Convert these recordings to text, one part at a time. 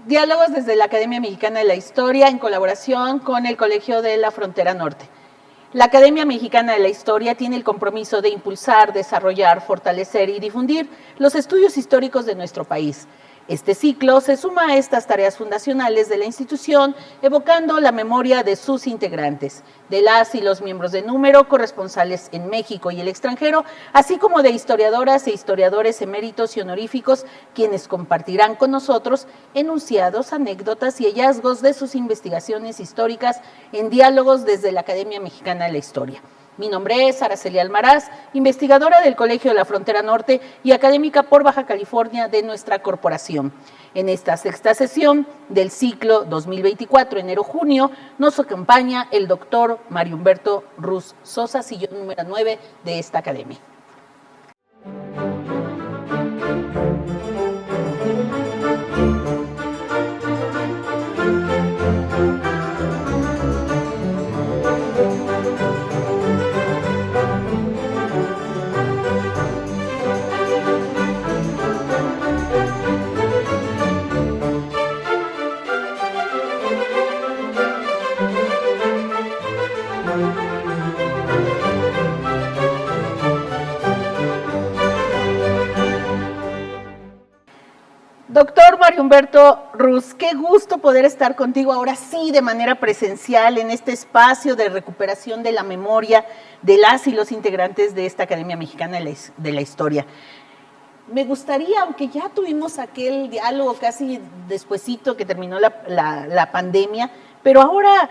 Diálogos desde la Academia Mexicana de la Historia en colaboración con el Colegio de la Frontera Norte. La Academia Mexicana de la Historia tiene el compromiso de impulsar, desarrollar, fortalecer y difundir los estudios históricos de nuestro país. Este ciclo se suma a estas tareas fundacionales de la institución, evocando la memoria de sus integrantes, de las y los miembros de número, corresponsales en México y el extranjero, así como de historiadoras e historiadores eméritos y honoríficos, quienes compartirán con nosotros enunciados, anécdotas y hallazgos de sus investigaciones históricas en diálogos desde la Academia Mexicana de la Historia. Mi nombre es Araceli Almaraz, investigadora del Colegio de la Frontera Norte y académica por Baja California de nuestra corporación. En esta sexta sesión del ciclo 2024, enero-junio, nos acompaña el doctor Mario Humberto Ruz Sosa, sillón número 9 de esta academia. Doctor Mario Humberto Ruz, qué gusto poder estar contigo ahora sí de manera presencial en este espacio de recuperación de la memoria de las y los integrantes de esta Academia Mexicana de la Historia. Me gustaría, aunque ya tuvimos aquel diálogo casi despuesito que terminó la pandemia, pero ahora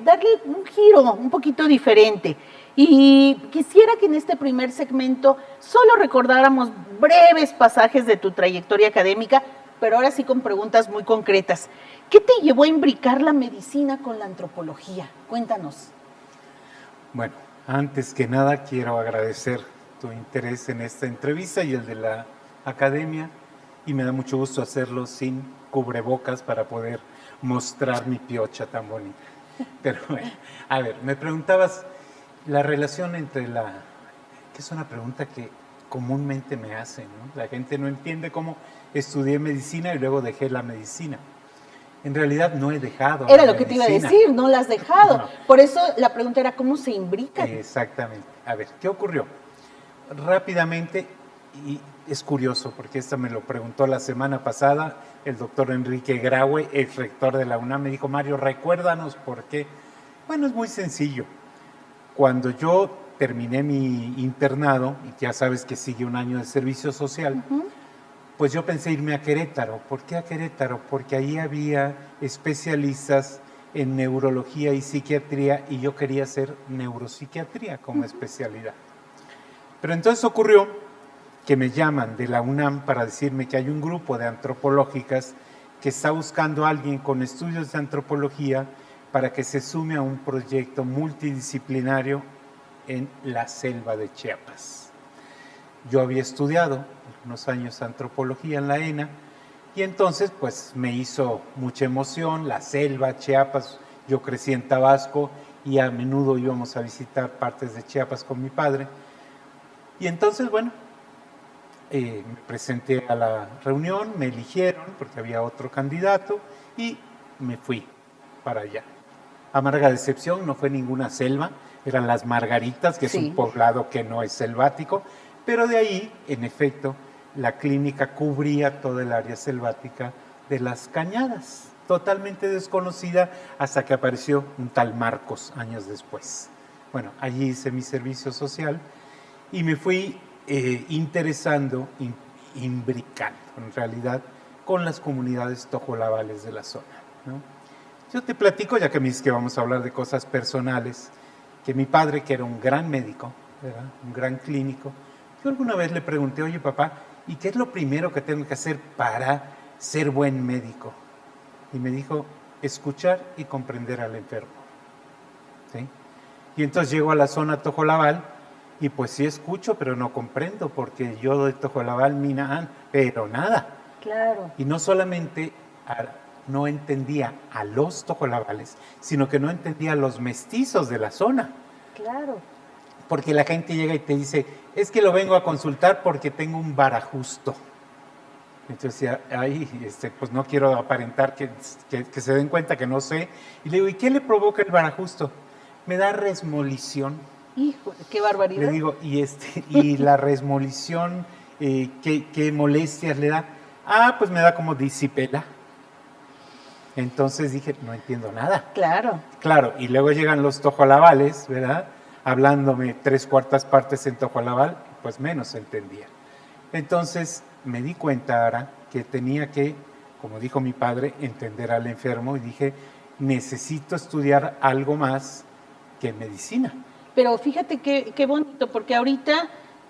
darle un giro un poquito diferente. Y quisiera que en este primer segmento solo recordáramos breves pasajes de tu trayectoria académica, pero ahora sí con preguntas muy concretas. ¿Qué te llevó a imbricar la medicina con la antropología? Cuéntanos. Bueno, antes que nada quiero agradecer tu interés en esta entrevista y el de la academia, y me da mucho gusto hacerlo sin cubrebocas para poder mostrar mi piocha tan bonita. Pero bueno, a ver, me preguntabas la relación entre que es una pregunta que comúnmente me hacen, ¿no? La gente no entiende cómo estudié medicina y luego dejé la medicina. En realidad no he dejado Era lo que te iba a decir, no la has dejado. No. Por eso la pregunta era, ¿cómo se imbrican? Exactamente. A ver, ¿qué ocurrió? Rápidamente, y es curioso, porque esto me lo preguntó la semana pasada el doctor Enrique Graue, ex rector de la UNAM, me dijo, Mario, recuérdanos por qué. Bueno, es muy sencillo. Cuando yo terminé mi internado, y ya sabes que sigue un año de servicio social, pues yo pensé irme a Querétaro. ¿Por qué a Querétaro? Porque ahí había especialistas en neurología y psiquiatría y yo quería hacer neuropsiquiatría como especialidad. Pero entonces ocurrió que me llaman de la UNAM para decirme que hay un grupo de antropológicas que está buscando a alguien con estudios de antropología para que se sume a un proyecto multidisciplinario en la selva de Chiapas. Yo había estudiado unos años antropología en la ENA y entonces pues me hizo mucha emoción la selva, Chiapas. Yo crecí en Tabasco y a menudo íbamos a visitar partes de Chiapas con mi padre. Y entonces, bueno, me presenté a la reunión, me eligieron porque había otro candidato y me fui para allá. Amarga decepción, no fue ninguna selva, eran las Margaritas, que es un poblado que no es selvático, pero de ahí, en efecto, la clínica cubría toda el área selvática de las Cañadas, totalmente desconocida hasta que apareció un tal Marcos años después. Bueno, allí hice mi servicio social y me fui interesando, imbricando en realidad con las comunidades tojolabales de la zona, ¿no? Yo te platico, ya que me dices que vamos a hablar de cosas personales, que mi padre, que era un gran médico, ¿verdad? Un gran clínico, yo alguna vez le pregunté, oye papá, ¿y qué es lo primero que tengo que hacer para ser buen médico? Y me dijo, escuchar y comprender al enfermo. ¿Sí? Y entonces llego a la zona tojolabal y pues sí escucho, pero no comprendo, porque yo de tojolabal, Minahán, pero nada. Claro. Y no solamente no entendía a los tojolabales, sino que no entendía a los mestizos de la zona. Claro. Porque la gente llega y te dice, es que lo vengo a consultar porque tengo un varajusto. Entonces decía, ay, pues no quiero aparentar que se den cuenta que no sé. Y le digo, ¿y qué le provoca el barajusto? Me da resmolición. Hijo, qué barbaridad. Le digo, y la resmolición, ¿qué molestias le da? Ah, pues me da como disipela. Entonces dije, no entiendo nada. Claro. Claro, y luego llegan los tojolabales, ¿verdad? Hablándome 3/4 partes en tojolabal, pues menos entendía. Entonces me di cuenta, Ara, que tenía que, como dijo mi padre, entender al enfermo y dije, necesito estudiar algo más que medicina. Pero fíjate qué bonito, porque ahorita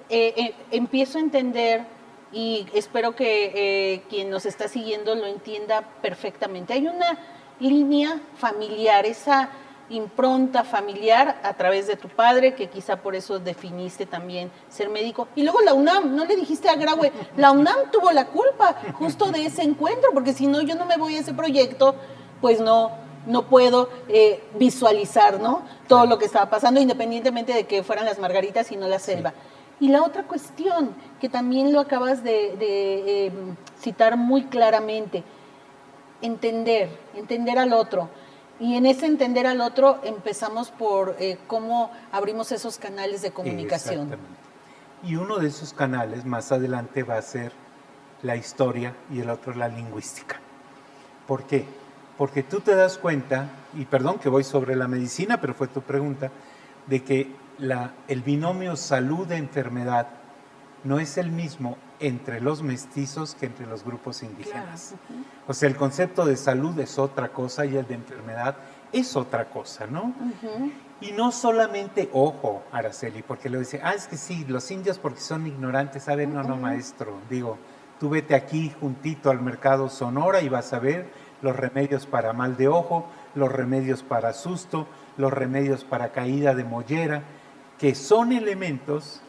empiezo a entender y espero que quien nos está siguiendo lo entienda perfectamente. Hay una línea familiar, esa impronta familiar a través de tu padre, que quizá por eso definiste también ser médico. Y luego la UNAM, no le dijiste a Graue, la UNAM tuvo la culpa justo de ese encuentro, porque si no, yo no me voy a ese proyecto, pues no puedo visualizar, ¿no? Todo lo que estaba pasando, independientemente de que fueran las margaritas y no la selva. Sí. Y la otra cuestión, que también lo acabas de citar muy claramente, entender al otro. Y en ese entender al otro empezamos por cómo abrimos esos canales de comunicación. Exactamente. Y uno de esos canales más adelante va a ser la historia y el otro la lingüística. ¿Por qué? Porque tú te das cuenta, y perdón que voy sobre la medicina, pero fue tu pregunta, de que el binomio salud-enfermedad no es el mismo entre los mestizos que entre los grupos indígenas. Claro. O sea, el concepto de salud es otra cosa y el de enfermedad es otra cosa, ¿no? Y no solamente, ojo, Araceli, porque le dice, es que sí, los indios porque son ignorantes, a ver, no, maestro, digo, tú vete aquí juntito al mercado Sonora y vas a ver los remedios para mal de ojo, los remedios para susto, los remedios para caída de mollera, que son elementos,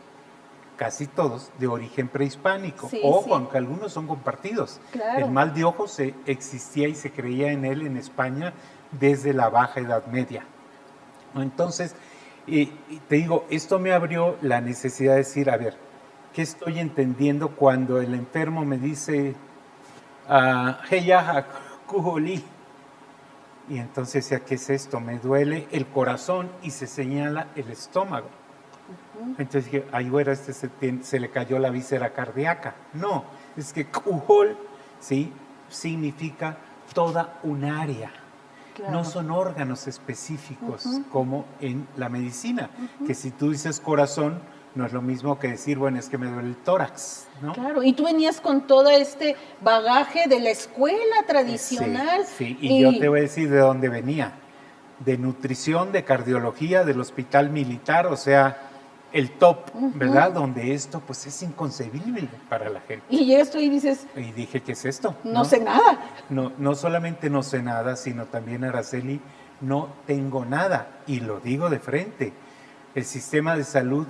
casi todos, de origen prehispánico. Sí, ojo, sí. Aunque algunos son compartidos. Claro. El mal de ojo existía y se creía en él en España desde la Baja Edad Media. Entonces, te digo, esto me abrió la necesidad de decir, a ver, ¿qué estoy entendiendo cuando el enfermo me dice, hey, Cujolí? Y entonces decía, ¿qué es esto? Me duele el corazón y se señala el estómago. Entonces dije, ay, güera, se le cayó la víscera cardíaca. No, es que Cujol, ¿sí? Significa toda un área. Claro. No son órganos específicos como en la medicina, que si tú dices corazón, no es lo mismo que decir, bueno, es que me duele el tórax, ¿no? Claro, y tú venías con todo este bagaje de la escuela tradicional. Sí, y yo te voy a decir de dónde venía. De nutrición, de cardiología, del hospital militar, o sea, el top, ¿verdad? Donde esto, pues, es inconcebible para la gente. Y llegas tú y dices... Y dije, ¿qué es esto? No sé nada. No solamente no sé nada, sino también, Araceli, no tengo nada. Y lo digo de frente. El sistema de salud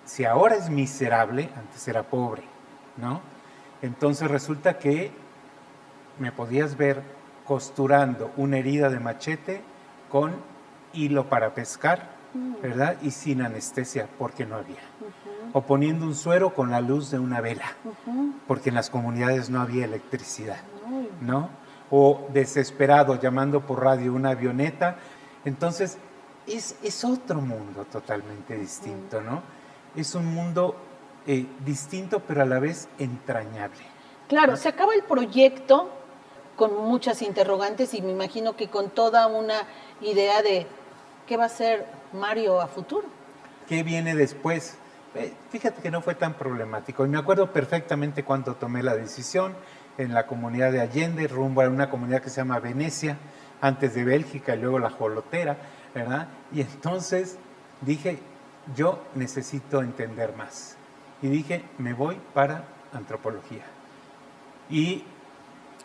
si ahora es miserable, antes era pobre, ¿no? Entonces resulta que me podías ver costurando una herida de machete con hilo para pescar, ¿verdad? Y sin anestesia, porque no había. O poniendo un suero con la luz de una vela, porque en las comunidades no había electricidad, ¿no? O desesperado llamando por radio una avioneta. Entonces, es otro mundo totalmente distinto, ¿no? Es un mundo distinto, pero a la vez entrañable. Claro, ¿no? Se acaba el proyecto con muchas interrogantes y me imagino que con toda una idea de qué va a ser Mario a futuro. ¿Qué viene después? Fíjate que no fue tan problemático. Y me acuerdo perfectamente cuando tomé la decisión en la comunidad de Allende, rumbo a una comunidad que se llama Venecia, antes de Bélgica y luego la Jolotera, ¿verdad? Y entonces dije, yo necesito entender más. Y dije, me voy para antropología. Y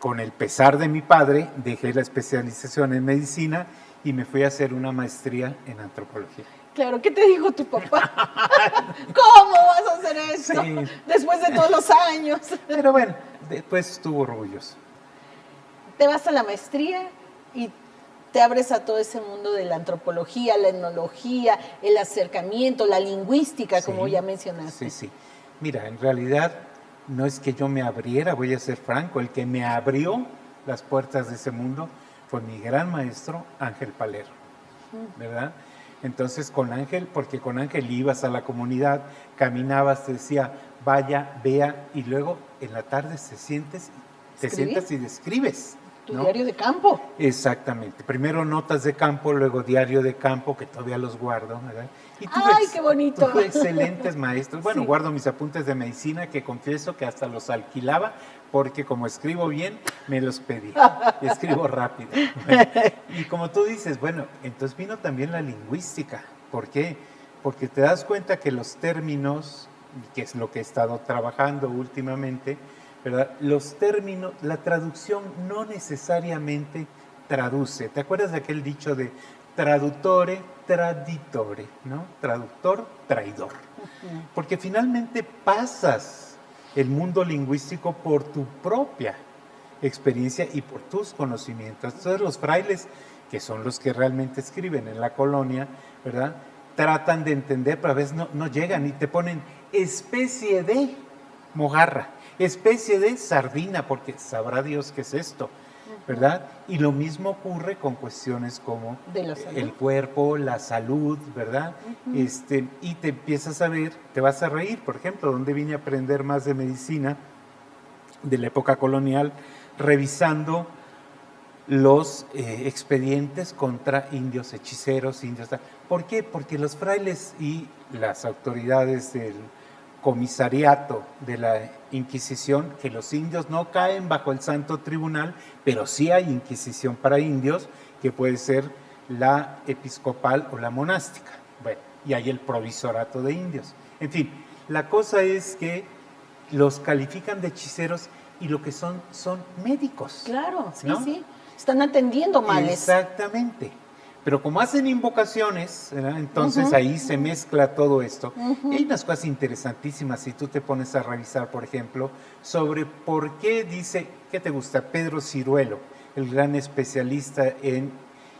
con el pesar de mi padre, dejé la especialización en medicina y me fui a hacer una maestría en antropología. Claro, ¿qué te dijo tu papá? ¿Cómo vas a hacer esto? Sí. Después de todos los años. Pero bueno, después estuvo orgulloso. Te vas a la maestría y te abres a todo ese mundo de la antropología, la etnología, el acercamiento, la lingüística, como ya mencionaste. Sí. Mira, en realidad no es que yo me abriera, voy a ser franco, el que me abrió las puertas de ese mundo fue mi gran maestro Ángel Palero, ¿verdad? Entonces con Ángel, porque con Ángel ibas a la comunidad, caminabas, te decía, vaya, vea, y luego en la tarde te sientas y describes. Tu diario de campo. Exactamente. Primero notas de campo, luego diario de campo, que todavía los guardo, ¿verdad? Y ¡Ay, qué bonito! Tuve excelentes maestros. Bueno, Sí. guardo mis apuntes de medicina, que confieso que hasta los alquilaba, porque como escribo bien, me los pedía. Escribo rápido. Bueno, y como tú dices, bueno, entonces vino también la lingüística. ¿Por qué? Porque te das cuenta que los términos, que es lo que he estado trabajando últimamente, ¿verdad? Los términos, la traducción no necesariamente traduce. ¿Te acuerdas de aquel dicho de traduttore, traditore, ¿no? Traductor, traidor. Porque finalmente pasas el mundo lingüístico por tu propia experiencia y por tus conocimientos. Entonces los frailes, que son los que realmente escriben en la colonia, ¿verdad? Tratan de entender, pero a veces no llegan y te ponen especie de mojarra, especie de sardina, porque sabrá Dios qué es esto, ¿verdad? Y lo mismo ocurre con cuestiones como el cuerpo, la salud, ¿verdad? Y te empiezas a ver, te vas a reír, por ejemplo, donde vine a aprender más de medicina de la época colonial, revisando los expedientes contra indios hechiceros, indios. ¿Por qué? Porque los frailes y las autoridades del comisariato de la Inquisición, que los indios no caen bajo el Santo Tribunal, pero sí hay Inquisición para indios, que puede ser la episcopal o la monástica. Bueno, y hay el provisorato de indios. En fin, la cosa es que los califican de hechiceros y lo que son médicos. Claro, sí, ¿no? sí. Están atendiendo males. Exactamente. Pero como hacen invocaciones, ¿verdad? Entonces ahí se mezcla todo esto. Y hay unas cosas interesantísimas si tú te pones a revisar, por ejemplo, sobre por qué dice, ¿qué te gusta? Pedro Ciruelo, el gran especialista en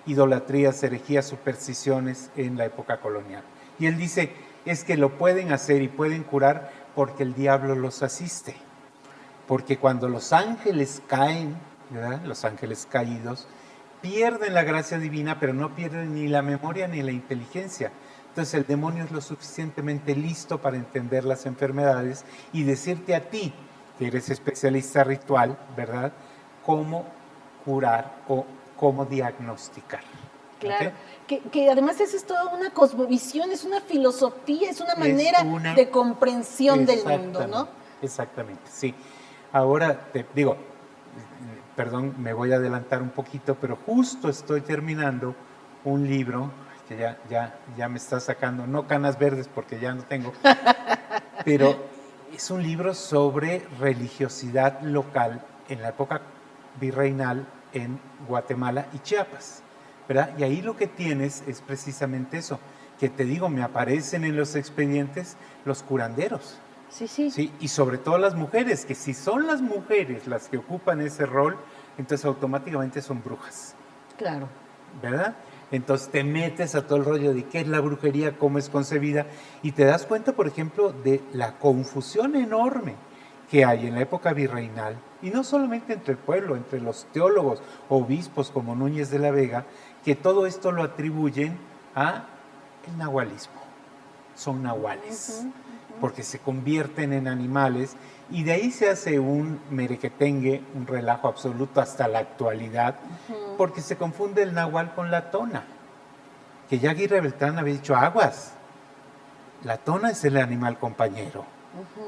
idolatrías, herejías, supersticiones en la época colonial. Y él dice, es que lo pueden hacer y pueden curar porque el diablo los asiste. Porque cuando los ángeles caen, ¿verdad? Los ángeles caídos, pierden la gracia divina, pero no pierden ni la memoria ni la inteligencia. Entonces el demonio es lo suficientemente listo para entender las enfermedades y decirte a ti, que eres especialista ritual, ¿verdad?, cómo curar o cómo diagnosticar. Claro, ¿Okay? que además esa es toda una cosmovisión, es una filosofía, es una manera de comprensión del mundo, ¿no? Exactamente, sí. Ahora te digo, perdón, me voy a adelantar un poquito, pero justo estoy terminando un libro que ya me está sacando, no canas verdes porque ya no tengo, pero es un libro sobre religiosidad local en la época virreinal en Guatemala y Chiapas, ¿verdad? Y ahí lo que tienes es precisamente eso, que te digo, me aparecen en los expedientes los curanderos. Sí, sí. Sí, y sobre todo las mujeres, que si son las mujeres las que ocupan ese rol, entonces automáticamente son brujas. Claro. ¿Verdad? Entonces te metes a todo el rollo de qué es la brujería, cómo es concebida, y te das cuenta, por ejemplo, de la confusión enorme que hay en la época virreinal, y no solamente entre el pueblo, entre los teólogos, obispos como Núñez de la Vega, que todo esto lo atribuyen a el nahualismo. Son nahuales. Porque se convierten en animales y de ahí se hace un merequetengue, un relajo absoluto hasta la actualidad, porque se confunde el nahual con la tona, que ya Aguirre Beltrán había dicho aguas, la tona es el animal compañero,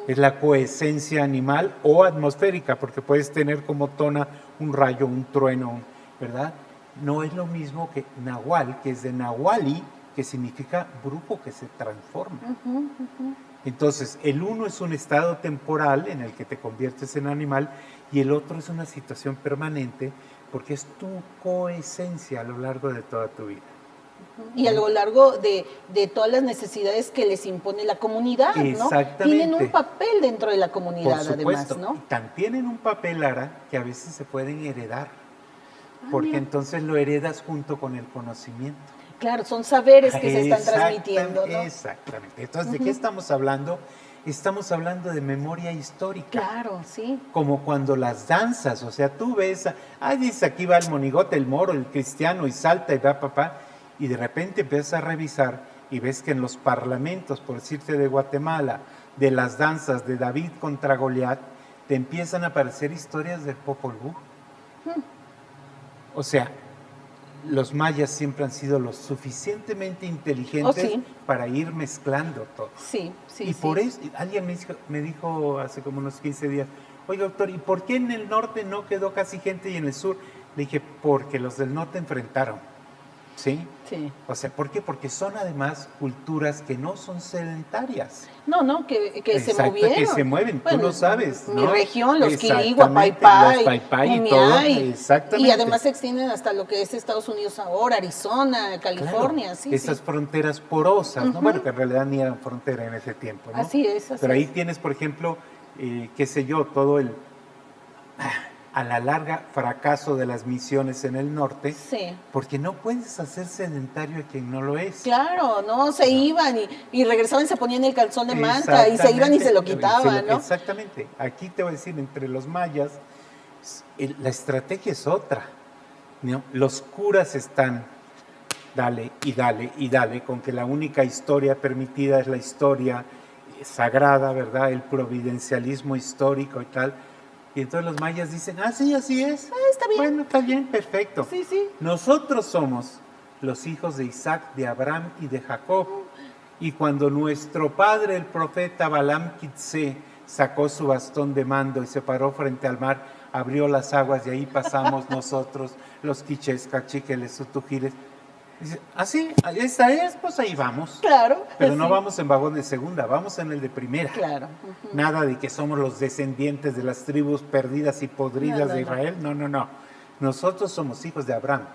es la coesencia animal o atmosférica, porque puedes tener como tona un rayo, un trueno, ¿verdad? No es lo mismo que nahual, que es de nahuali, que significa brujo que se transforma. Entonces, el uno es un estado temporal en el que te conviertes en animal y el otro es una situación permanente porque es tu coesencia a lo largo de toda tu vida. Y a lo largo de todas las necesidades que les impone la comunidad, ¿no? Exactamente. Tienen un papel dentro de la comunidad, por supuesto, además, ¿no? Tan tienen un papel, Lara, que a veces se pueden heredar, porque entonces lo heredas junto con el conocimiento. Claro, son saberes que se están transmitiendo, ¿no? Exactamente. Entonces, ¿de qué estamos hablando? estamos hablando de memoria histórica. Claro, sí. Como cuando las danzas, o sea, tú ves, dice aquí va el monigote, el moro, el cristiano, y salta y va papá, y de repente empiezas a revisar y ves que en los parlamentos, por decirte de Guatemala, de las danzas de David contra Goliat, te empiezan a aparecer historias del Popol Vuh. O sea, los mayas siempre han sido lo suficientemente inteligentes para ir mezclando todo. Sí, sí, y por eso, alguien me dijo hace como unos 15 días, oye doctor, ¿y por qué en el norte no quedó casi gente y en el sur? Le dije, porque los del norte enfrentaron. ¿Sí? Sí. O sea, ¿por qué? Porque son además culturas que no son sedentarias. No, que se movieron. Que se mueven, bueno, tú lo sabes, ¿no? Mi región, los Quirigua, Paipai y todo, exactamente. Y además se extienden hasta lo que es Estados Unidos ahora, Arizona, California, claro, sí. Esas fronteras porosas, ¿no? Bueno, que en realidad ni eran frontera en ese tiempo, ¿no? Así es, Pero ahí tienes, por ejemplo, qué sé yo, todo el... a la larga fracaso de las misiones en el norte, porque no puedes hacer sedentario a quien no lo es. Claro, no, iban y regresaban y se ponían el calzón de manta y se iban y se lo quitaban, ¿no? Exactamente. Aquí te voy a decir, entre los mayas, la estrategia es otra, ¿no? Los curas están dale y dale y dale, con que la única historia permitida es la historia sagrada, ¿verdad? El providencialismo histórico y tal. Y entonces los mayas dicen, sí, así es. Está bien. Bueno, está bien, perfecto. Sí. Nosotros somos los hijos de Isaac, de Abraham y de Jacob. Y cuando nuestro padre, el profeta Balaam Kitse, sacó su bastón de mando y se paró frente al mar, abrió las aguas y ahí pasamos nosotros, los quiches, cachiqueles, utujires. Dice, esta es, pues ahí vamos. Claro. Pero no vamos en vagón de segunda, vamos en el de primera. Claro. Nada de que somos los descendientes de las tribus perdidas y podridas de Israel. No. Nosotros somos hijos de Abraham,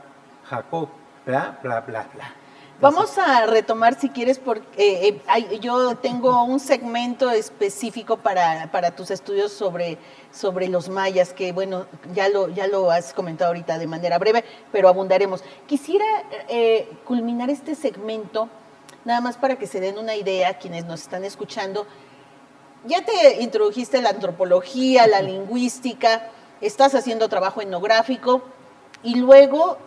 Jacob, bla, bla, bla, bla. Vamos a retomar, si quieres, porque yo tengo un segmento específico para tus estudios sobre los mayas, que bueno, ya lo has comentado ahorita de manera breve, pero abundaremos. Quisiera culminar este segmento, nada más para que se den una idea quienes nos están escuchando. Ya te introdujiste la antropología, la lingüística, estás haciendo trabajo etnográfico y luego...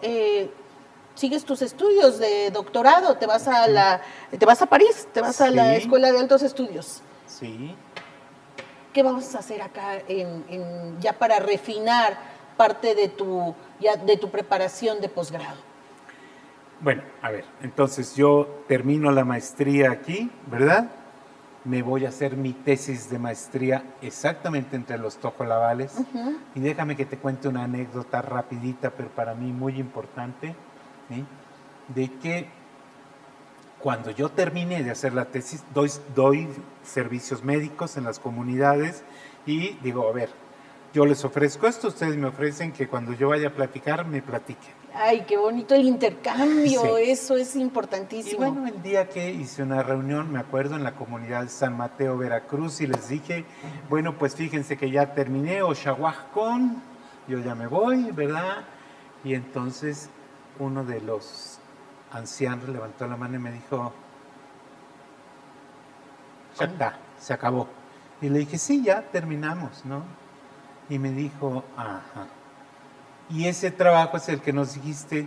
sigues tus estudios de doctorado, te vas a París, te vas a la Escuela de Altos Estudios. Sí. ¿Qué vamos a hacer acá ya para refinar parte de tu preparación de posgrado? Bueno, a ver, entonces yo termino la maestría aquí, ¿verdad? Me voy a hacer mi tesis de maestría exactamente entre los tojolabales. Y déjame que te cuente una anécdota rapidita, pero para mí muy importante. ¿Sí? De que cuando yo terminé de hacer la tesis, doy servicios médicos en las comunidades y digo, a ver, yo les ofrezco esto, ustedes me ofrecen que cuando yo vaya a platicar, me platiquen. Ay, qué bonito el intercambio, eso es importantísimo. Y bueno, el día que hice una reunión, me acuerdo, en la comunidad de San Mateo, Veracruz, y les dije, bueno, pues fíjense que ya terminé, Oshawajcon, yo ya me voy, ¿verdad? Y entonces... uno de los ancianos levantó la mano y me dijo, ya está, se acabó. Y le dije, sí, ya terminamos, ¿no? Y me dijo, ajá. Y ese trabajo es el que nos dijiste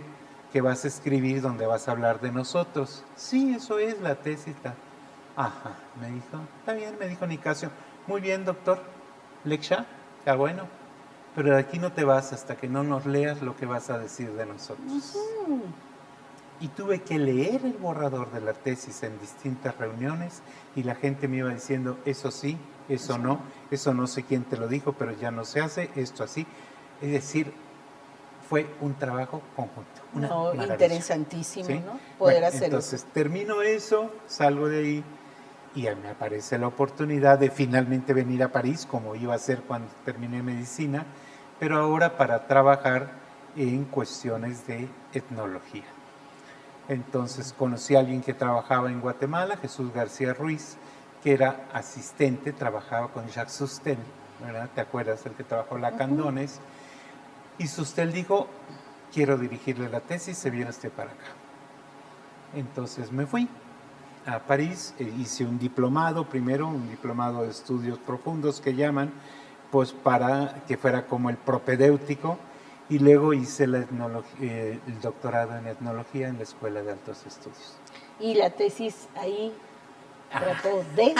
que vas a escribir, donde vas a hablar de nosotros. Sí, eso es la tesis. Ajá, me dijo, está bien, me dijo Nicasio. Muy bien, doctor. Leksha, está bueno. Pero de aquí no te vas hasta que no nos leas lo que vas a decir de nosotros. Y tuve que leer el borrador de la tesis en distintas reuniones y la gente me iba diciendo, eso sí, eso no sé quién te lo dijo, pero ya no se hace, esto así. Es decir, fue un trabajo conjunto. Interesantísimo, ¿sí? ¿no? Poder hacer entonces, termino eso, salgo de ahí y me aparece la oportunidad de finalmente venir a París, como iba a ser cuando terminé medicina, pero ahora para trabajar en cuestiones de etnología. Entonces conocí a alguien que trabajaba en Guatemala, Jesús García Ruiz, que era asistente, trabajaba con Jacques Sustel, ¿verdad? ¿Te acuerdas? El que trabajó la Candones. Y Sustel dijo, quiero dirigirle la tesis, se viene usted para acá. Entonces me fui. a París, hice un diplomado primero, un diplomado de estudios profundos que llaman, pues para que fuera como el propedéutico, y luego hice el doctorado en etnología en la Escuela de Altos Estudios. ¿Y la tesis ahí trató de...?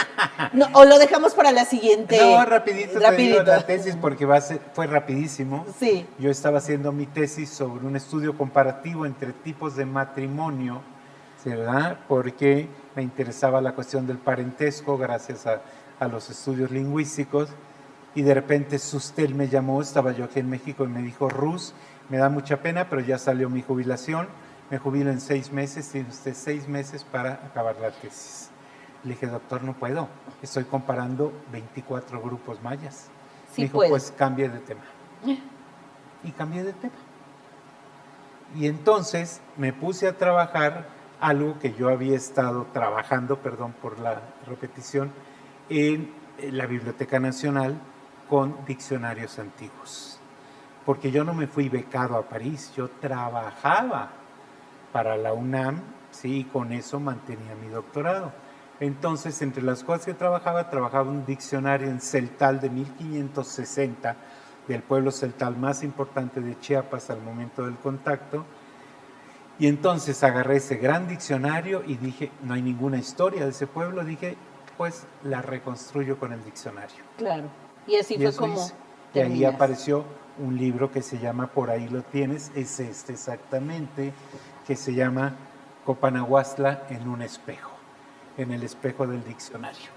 No, ¿o lo dejamos para la siguiente? No, rapidito. Te digo la tesis porque fue rapidísimo. Sí. Yo estaba haciendo mi tesis sobre un estudio comparativo entre tipos de matrimonio, ¿verdad? Porque me interesaba la cuestión del parentesco gracias a los estudios lingüísticos, y de repente Sustel me llamó, estaba yo aquí en México, y me dijo: Rus, me da mucha pena, pero ya salió mi jubilación, me jubilo en 6 meses, tiene usted 6 meses para acabar la tesis. Le dije: doctor, no puedo, estoy comparando 24 grupos mayas. Sí, me dijo: puedo. Pues cambie de tema. Y cambié de tema. Y entonces me puse a trabajar algo que yo había estado trabajando, perdón por la repetición, en la Biblioteca Nacional con diccionarios antiguos. Porque yo no me fui becado a París, yo trabajaba para la UNAM, sí, y con eso mantenía mi doctorado. Entonces, entre las cosas que trabajaba un diccionario en celtal de 1560, del pueblo celtal más importante de Chiapas al momento del contacto. Y entonces agarré ese gran diccionario y dije: no hay ninguna historia de ese pueblo. Dije: pues la reconstruyo con el diccionario. Claro. Y así fue como y ahí apareció un libro que se llama, por ahí lo tienes, es este exactamente, que se llama Copanahuastla en un espejo, en el espejo del diccionario.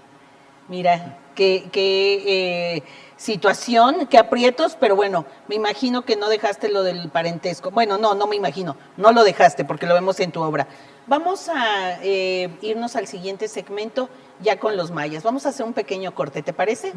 Mira, qué situación, qué aprietos, pero bueno, me imagino que no dejaste lo del parentesco. Bueno, no me imagino, no lo dejaste porque lo vemos en tu obra. Vamos a irnos al siguiente segmento ya con los mayas. Vamos a hacer un pequeño corte, ¿te parece?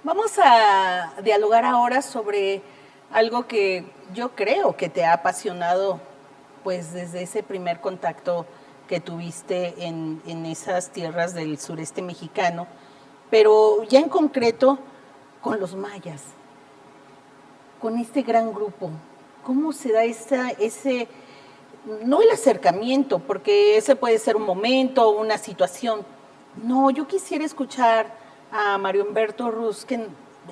Vamos a dialogar ahora sobre algo que yo creo que te ha apasionado, pues desde ese primer contacto que tuviste en esas tierras del sureste mexicano, pero ya en concreto con los mayas, con este gran grupo. ¿Cómo se da ese, no el acercamiento, porque ese puede ser un momento, una situación? No, yo quisiera escuchar a Mario Humberto Rus que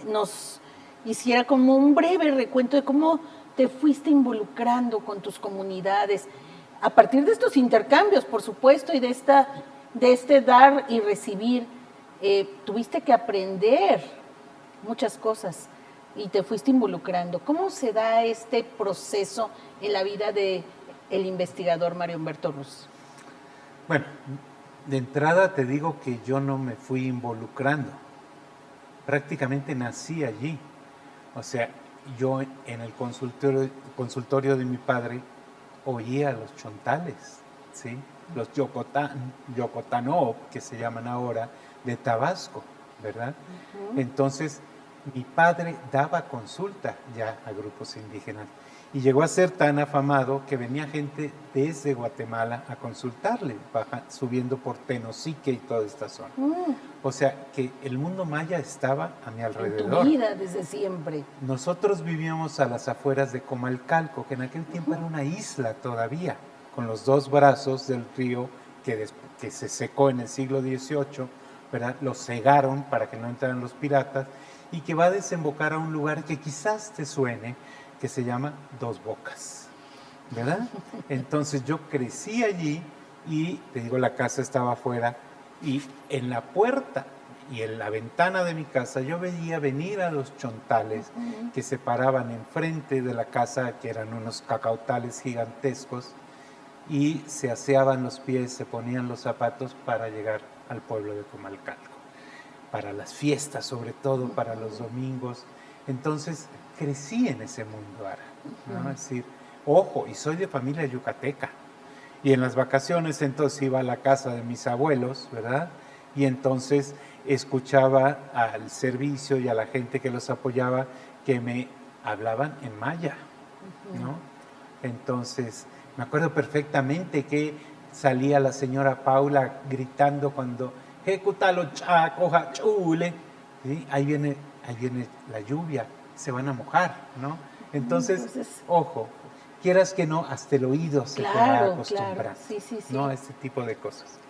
nos hiciera como un breve recuento de cómo te fuiste involucrando con tus comunidades a partir de estos intercambios, por supuesto, y de este dar y recibir. Tuviste que aprender muchas cosas y te fuiste involucrando. ¿Cómo se da este proceso en la vida del investigador Mario Humberto Rus? Bueno, de entrada te digo que yo no me fui involucrando. Prácticamente nací allí. O sea, yo en el consultorio de mi padre oía a los chontales, ¿sí? Los yocotanó, que se llaman ahora, de Tabasco, ¿verdad? Uh-huh. Entonces, mi padre daba consulta ya a grupos indígenas y llegó a ser tan afamado que venía gente desde Guatemala a consultarle, subiendo por Tenosique y toda esta zona. O sea, que el mundo maya estaba a mi alrededor. En tu vida desde siempre. Nosotros vivíamos a las afueras de Comalcalco, que en aquel tiempo era una isla todavía, con los dos brazos del río que se secó en el siglo XVIII, ¿verdad? Lo cegaron para que no entraran los piratas, y que va a desembocar a un lugar que quizás te suene, que se llama Dos Bocas, ¿verdad? Entonces yo crecí allí y, te digo, la casa estaba afuera y en la puerta y en la ventana de mi casa yo veía venir a los chontales que se paraban enfrente de la casa, que eran unos cacautales gigantescos, y se aseaban los pies, se ponían los zapatos para llegar al pueblo de Comalcalco, para las fiestas, sobre todo para los domingos. Entonces crecí en ese mundo, Ara, ¿no? Es decir, ojo, y soy de familia yucateca, Y en las vacaciones entonces iba a la casa de mis abuelos, ¿verdad? Y entonces escuchaba al servicio y a la gente que los apoyaba que me hablaban en maya, ¿no? Entonces, me acuerdo perfectamente que salía la señora Paula gritando cuando "Ejecútalo, coja, chule", ¿sí? Ahí viene la lluvia, se van a mojar, ¿no? Entonces, ojo, quieras que no, hasta el oído se te va a acostumbrar, claro. Sí, ¿no? Este tipo de cosas.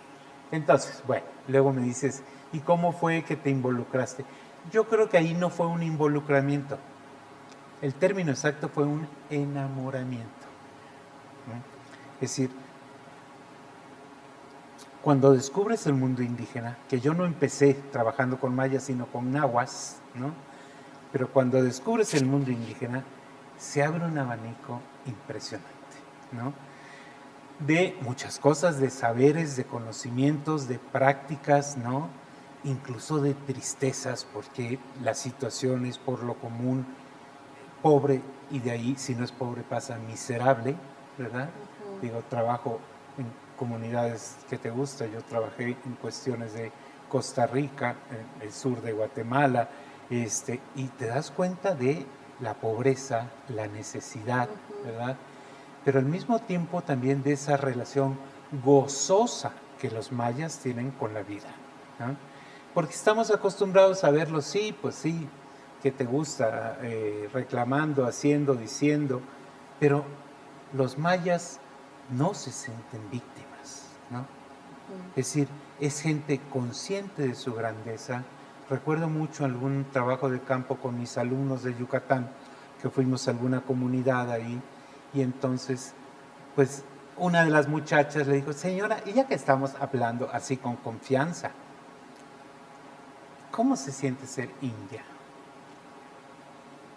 Entonces, bueno, luego me dices, ¿y cómo fue que te involucraste? Yo creo que ahí no fue un involucramiento. El término exacto fue un enamoramiento, ¿no? Es decir, cuando descubres el mundo indígena, que yo no empecé trabajando con mayas, sino con nahuas, ¿no? Pero cuando descubres el mundo indígena, se abre un abanico impresionante, ¿no? De muchas cosas, de saberes, de conocimientos, de prácticas, ¿no? Incluso de tristezas, porque la situación es por lo común pobre, y de ahí, si no es pobre, pasa miserable, ¿verdad? Digo, trabajo en comunidades que te gusta, yo trabajé en cuestiones de Costa Rica, en el sur de Guatemala, y te das cuenta de la pobreza, la necesidad, ¿verdad? Pero al mismo tiempo también de esa relación gozosa que los mayas tienen con la vida, ¿no? Porque estamos acostumbrados a verlo, sí, pues sí, que te gusta, reclamando, haciendo, diciendo, pero los mayas no se sienten víctimas, ¿no? Es decir, es gente consciente de su grandeza. Recuerdo mucho algún trabajo de campo con mis alumnos de Yucatán, que fuimos a alguna comunidad ahí, y entonces, pues, una de las muchachas le dijo, señora, y ya que estamos hablando así con confianza, ¿cómo se siente ser india?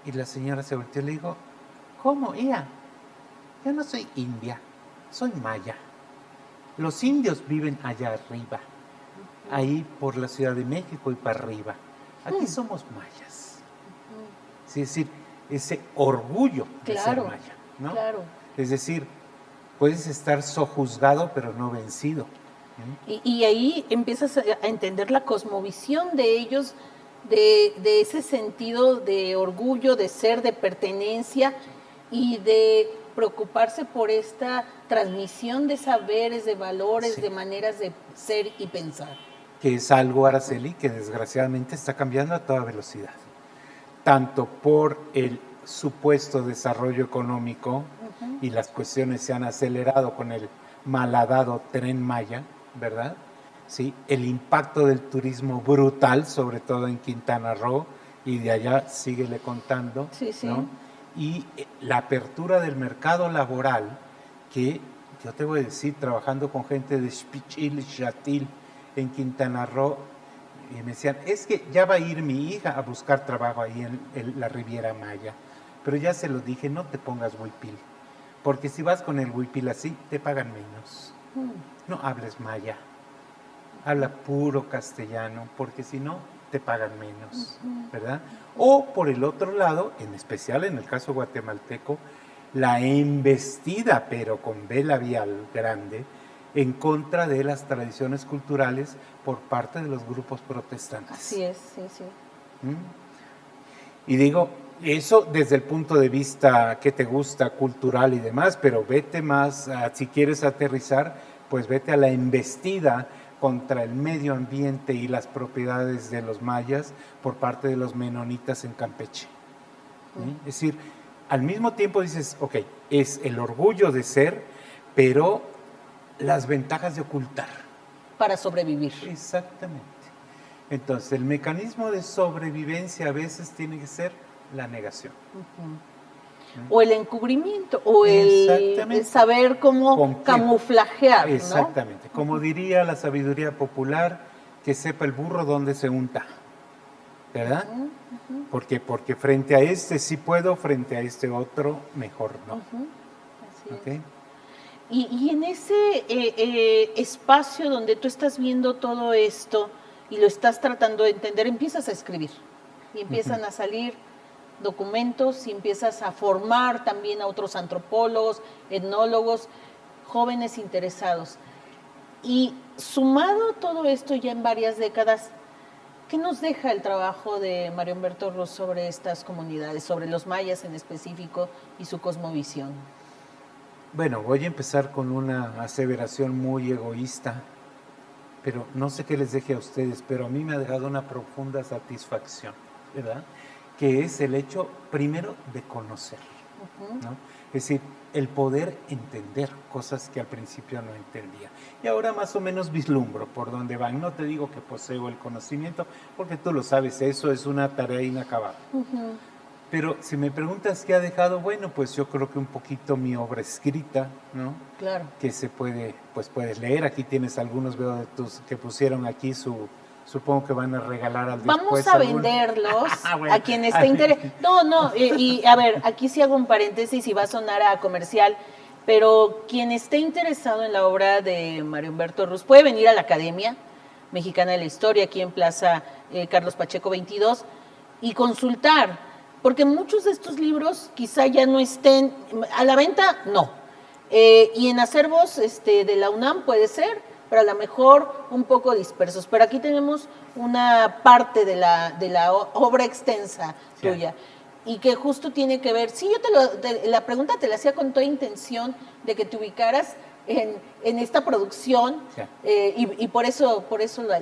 Y la señora se volteó y le dijo, ¿cómo, hija? Yo no soy india, soy maya. Los indios viven allá arriba, ahí por la Ciudad de México y para arriba. Aquí somos mayas. Es decir, ese orgullo de ser maya, ¿no? Claro. Es decir, puedes estar sojuzgado pero no vencido. Y ahí empiezas a entender la cosmovisión de ellos, de ese sentido de orgullo, de ser, de pertenencia y de preocuparse por esta transmisión de saberes, de valores, Sí. de maneras de ser y pensar. Que es algo, Araceli, que desgraciadamente está cambiando a toda velocidad. Tanto por el supuesto desarrollo económico, y las cuestiones se han acelerado con el malhadado Tren Maya, ¿verdad? Sí, el impacto del turismo brutal, sobre todo en Quintana Roo, y de allá síguele contando, Sí, sí. ¿no? Y la apertura del mercado laboral, que yo te voy a decir, trabajando con gente de Xpichil y Xatil en Quintana Roo, y me decían, es que ya va a ir mi hija a buscar trabajo ahí en la Riviera Maya, pero ya se lo dije, no te pongas huipil, porque si vas con el huipil así, te pagan menos. No hables maya, habla puro castellano, porque si no, te pagan menos, ¿verdad? O por el otro lado, en especial en el caso guatemalteco, la embestida, pero con B labial grande, en contra de las tradiciones culturales por parte de los grupos protestantes. Así es, sí, sí. Y digo, eso desde el punto de vista que te gusta, cultural y demás, pero vete más, si quieres aterrizar, pues vete a la embestida contra el medio ambiente y las propiedades de los mayas por parte de los menonitas en Campeche. Es decir, al mismo tiempo dices, ok, es el orgullo de ser, pero las ventajas de ocultar. Para sobrevivir. Exactamente. Entonces, el mecanismo de sobrevivencia a veces tiene que ser la negación. O el encubrimiento, o el saber cómo camuflajear, ¿no? Exactamente. Como diría la sabiduría popular, que sepa el burro dónde se unta, ¿verdad? Porque frente a este sí puedo, frente a este otro mejor no. Así ¿Okay? es. Y en ese espacio donde tú estás viendo todo esto y lo estás tratando de entender, empiezas a escribir y empiezan a salir documentos y empiezas a formar también a otros antropólogos, etnólogos, jóvenes interesados. Y sumado todo esto ya en varias décadas, ¿qué nos deja el trabajo de Mario Humberto Rus sobre estas comunidades, sobre los mayas en específico y su cosmovisión? Bueno, voy a empezar con una aseveración muy egoísta, pero no sé qué les deje a ustedes, pero a mí me ha dejado una profunda satisfacción, ¿verdad? Que es el hecho, primero, de conocer, ¿no? Es decir, el poder entender cosas que al principio no entendía. Y ahora más o menos vislumbro por dónde van. No te digo que poseo el conocimiento, porque tú lo sabes, eso es una tarea inacabada. Pero si me preguntas qué ha dejado, bueno, pues yo creo que un poquito mi obra escrita, ¿no? Claro. Que se puede, pues puedes leer. Aquí tienes algunos, veo de tus que pusieron aquí supongo que van a regalar al Vamos después a algún... venderlos Bueno. a quien esté interesado. No, y a ver, aquí sí hago un paréntesis y va a sonar a comercial, pero quien esté interesado en la obra de Mario Humberto Rus puede venir a la Academia Mexicana de la Historia, aquí en Plaza Carlos Pacheco 22, y consultar. Porque muchos de estos libros quizá ya no estén a la venta, no. Y en acervos de la UNAM puede ser, pero a lo mejor un poco dispersos. Pero aquí tenemos una parte de la obra extensa tuya. Y que justo tiene que ver, sí, la pregunta te la hacía con toda intención de que te ubicaras en esta producción, y por eso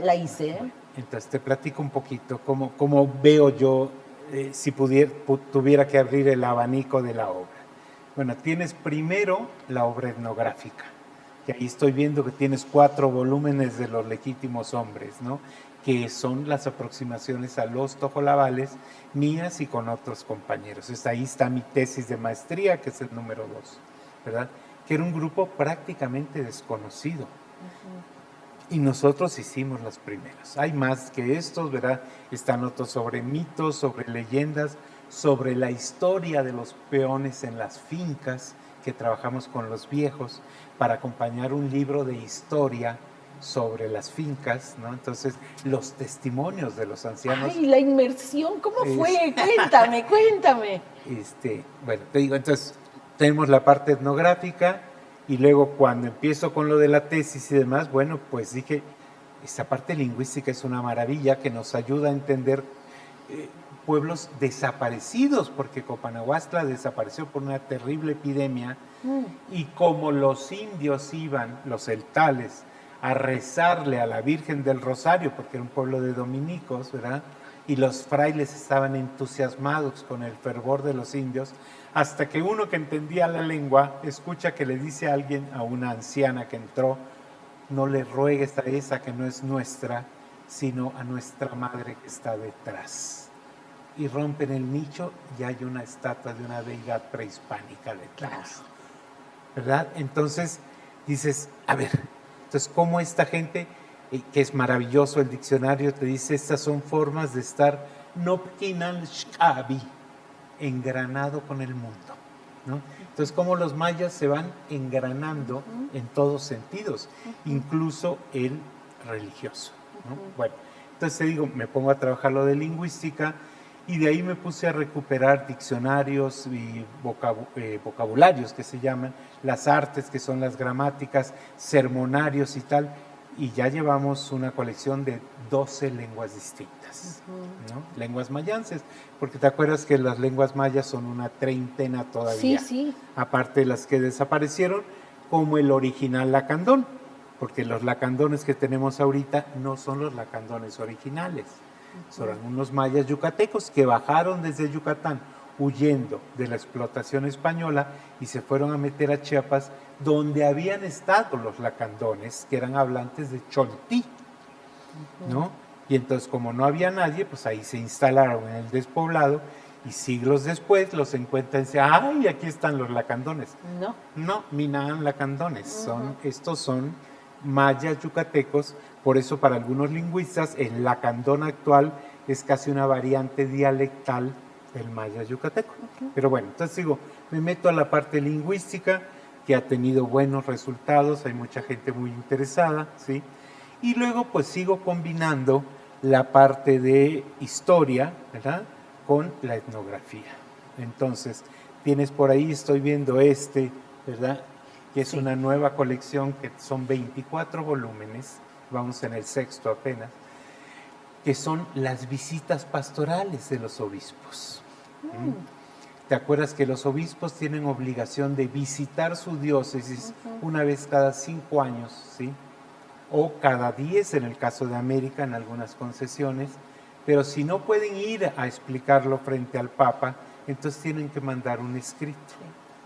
la hice. Entonces te platico un poquito cómo veo yo, si tuviera que abrir el abanico de la obra. Bueno, tienes primero la obra etnográfica, que ahí estoy viendo que tienes 4 volúmenes de los legítimos hombres, ¿no? Que son las aproximaciones a los tojolabales mías y con otros compañeros. Ahí está mi tesis de maestría, que es el número 2, ¿verdad? Que era un grupo prácticamente desconocido. Y nosotros hicimos las primeras. Hay más que estos, ¿verdad? Están otros sobre mitos, sobre leyendas, sobre la historia de los peones en las fincas, que trabajamos con los viejos para acompañar un libro de historia sobre las fincas, ¿no? Entonces, los testimonios de los ancianos. ¡Ay, la inmersión! ¿Cómo fue? Cuéntame. Bueno, te digo, entonces, tenemos la parte etnográfica. Y luego cuando empiezo con lo de la tesis y demás, bueno, pues dije, esta parte lingüística es una maravilla que nos ayuda a entender pueblos desaparecidos, porque Copanahuastla desapareció por una terrible epidemia, y como los indios iban, los celtales, a rezarle a la Virgen del Rosario, porque era un pueblo de dominicos, ¿verdad? Y los frailes estaban entusiasmados con el fervor de los indios, hasta que uno que entendía la lengua escucha que le dice a alguien, a una anciana que entró, no le ruegues a esa que no es nuestra, sino a nuestra madre que está detrás. Y rompen el nicho y hay una estatua de una deidad prehispánica detrás. ¿Verdad? Entonces dices, a ver, entonces cómo esta gente, que es maravilloso el diccionario, te dice, estas son formas de estar nopkinal shkabi, engranado con el mundo, ¿no? Entonces, cómo los mayas se van engranando en todos sentidos, incluso el religioso, ¿no? Bueno, entonces te digo, me pongo a trabajar lo de lingüística y de ahí me puse a recuperar diccionarios y vocabularios que se llaman, las artes que son las gramáticas, sermonarios y tal, y ya llevamos una colección de 12 lenguas distintas, ¿no? Lenguas mayances, porque te acuerdas que las lenguas mayas son una treintena todavía, sí. Aparte de las que desaparecieron, como el original lacandón, porque los lacandones que tenemos ahorita no son los lacandones originales, son algunos mayas yucatecos que bajaron desde Yucatán huyendo de la explotación española y se fueron a meter a Chiapas, donde habían estado los lacandones, que eran hablantes de choltí, ¿no? Y entonces, como no había nadie, pues ahí se instalaron en el despoblado, y siglos después los encuentran y dicen, ¡ay, aquí están los lacandones! No, Minaan lacandones, estos son mayas yucatecos. Por eso para algunos lingüistas el lacandón actual es casi una variante dialectal del maya yucateco. Pero bueno, entonces digo, me meto a la parte lingüística, que ha tenido buenos resultados, hay mucha gente muy interesada, ¿sí? Y luego pues sigo combinando la parte de historia, ¿verdad?, con la etnografía. Entonces, tienes por ahí, estoy viendo ¿verdad?, que es Sí. una nueva colección que son 24 volúmenes, vamos en el sexto apenas, que son las visitas pastorales de los obispos. ¿Te acuerdas que los obispos tienen obligación de visitar su diócesis una vez cada 5 años, ¿sí? O cada 10 en el caso de América, en algunas concesiones, pero si no pueden ir a explicarlo frente al Papa, entonces tienen que mandar un escrito,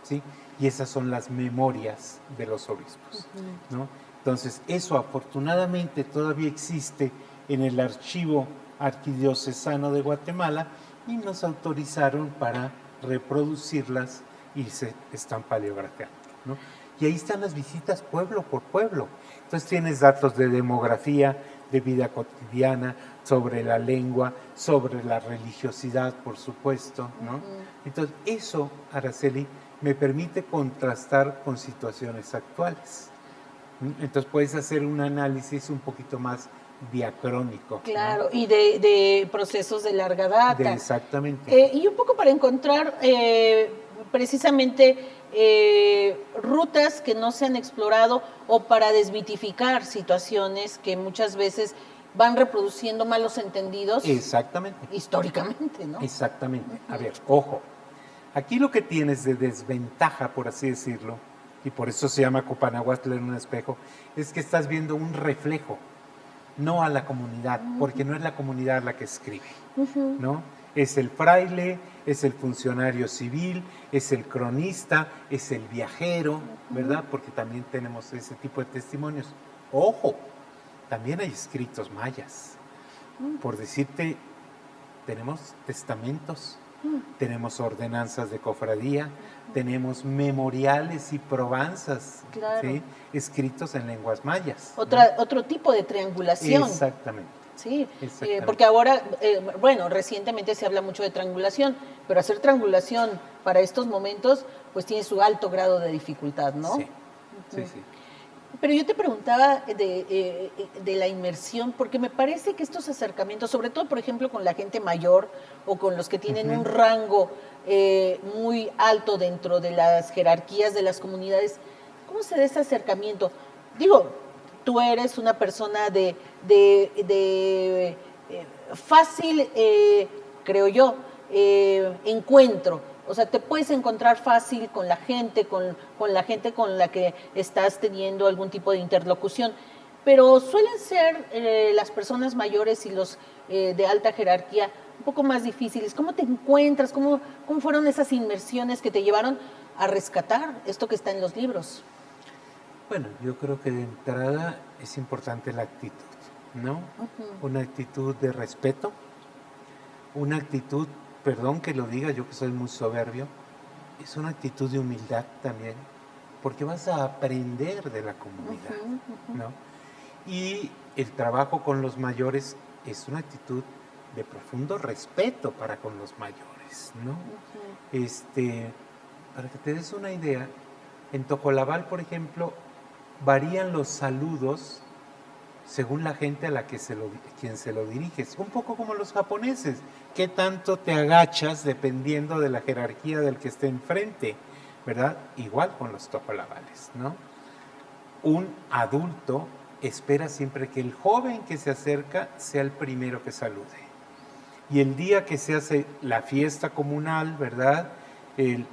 ¿sí? Y esas son las memorias de los obispos, ¿no? Entonces, eso afortunadamente todavía existe en el archivo arquidiocesano de Guatemala y nos autorizaron para reproducirlas y se están paleografiando, ¿no? Y ahí están las visitas pueblo por pueblo. Entonces tienes datos de demografía, de vida cotidiana, sobre la lengua, sobre la religiosidad, por supuesto, ¿no? Entonces eso, Araceli, me permite contrastar con situaciones actuales. Entonces puedes hacer un análisis un poquito más diacrónico. Claro, ¿no? y de procesos de larga data. Exactamente. Y un poco para encontrar precisamente rutas que no se han explorado o para desmitificar situaciones que muchas veces van reproduciendo malos entendidos. Exactamente. Históricamente, ¿no? Exactamente. A ver, ojo. Aquí lo que tienes de desventaja, por así decirlo, y por eso se llama Copanahuatl en un espejo, es que estás viendo un reflejo, no a la comunidad, porque no es la comunidad la que escribe, ¿no? Es el fraile, es el funcionario civil, es el cronista, es el viajero, ¿verdad? Porque también tenemos ese tipo de testimonios. Ojo, también hay escritos mayas. Por decirte, tenemos testamentos, tenemos ordenanzas de cofradía, tenemos memoriales y probanzas, Claro. ¿sí? Escritos en lenguas mayas. Otro tipo de triangulación. Exactamente. Sí, Exactamente. porque ahora, bueno, recientemente se habla mucho de triangulación, pero hacer triangulación para estos momentos, pues tiene su alto grado de dificultad, ¿no? Sí, sí, sí. Pero yo te preguntaba de la inmersión, porque me parece que estos acercamientos, sobre todo, por ejemplo, con la gente mayor o con los que tienen un rango muy alto dentro de las jerarquías de las comunidades, ¿cómo se da ese acercamiento? Digo, tú eres una persona de fácil, creo yo, encuentro. O sea, te puedes encontrar fácil con la gente, con la gente con la que estás teniendo algún tipo de interlocución. Pero suelen ser las personas mayores y los de alta jerarquía un poco más difíciles. ¿Cómo te encuentras? ¿Cómo fueron esas inmersiones que te llevaron a rescatar esto que está en los libros? Bueno, yo creo que de entrada es importante la actitud, ¿no? Una actitud de respeto, una actitud, perdón que lo diga, yo que soy muy soberbio, es una actitud de humildad también, porque vas a aprender de la comunidad, ¿no? Y el trabajo con los mayores es una actitud de profundo respeto para con los mayores, ¿no? Para que te des una idea, en Tojolabal, por ejemplo, varían los saludos según la gente a la que quien se lo diriges. Un poco como los japoneses. ¿Qué tanto te agachas dependiendo de la jerarquía del que esté enfrente? ¿Verdad? Igual con los tojolabales, ¿no? Un adulto espera siempre que el joven que se acerca sea el primero que salude. Y el día que se hace la fiesta comunal, ¿verdad? El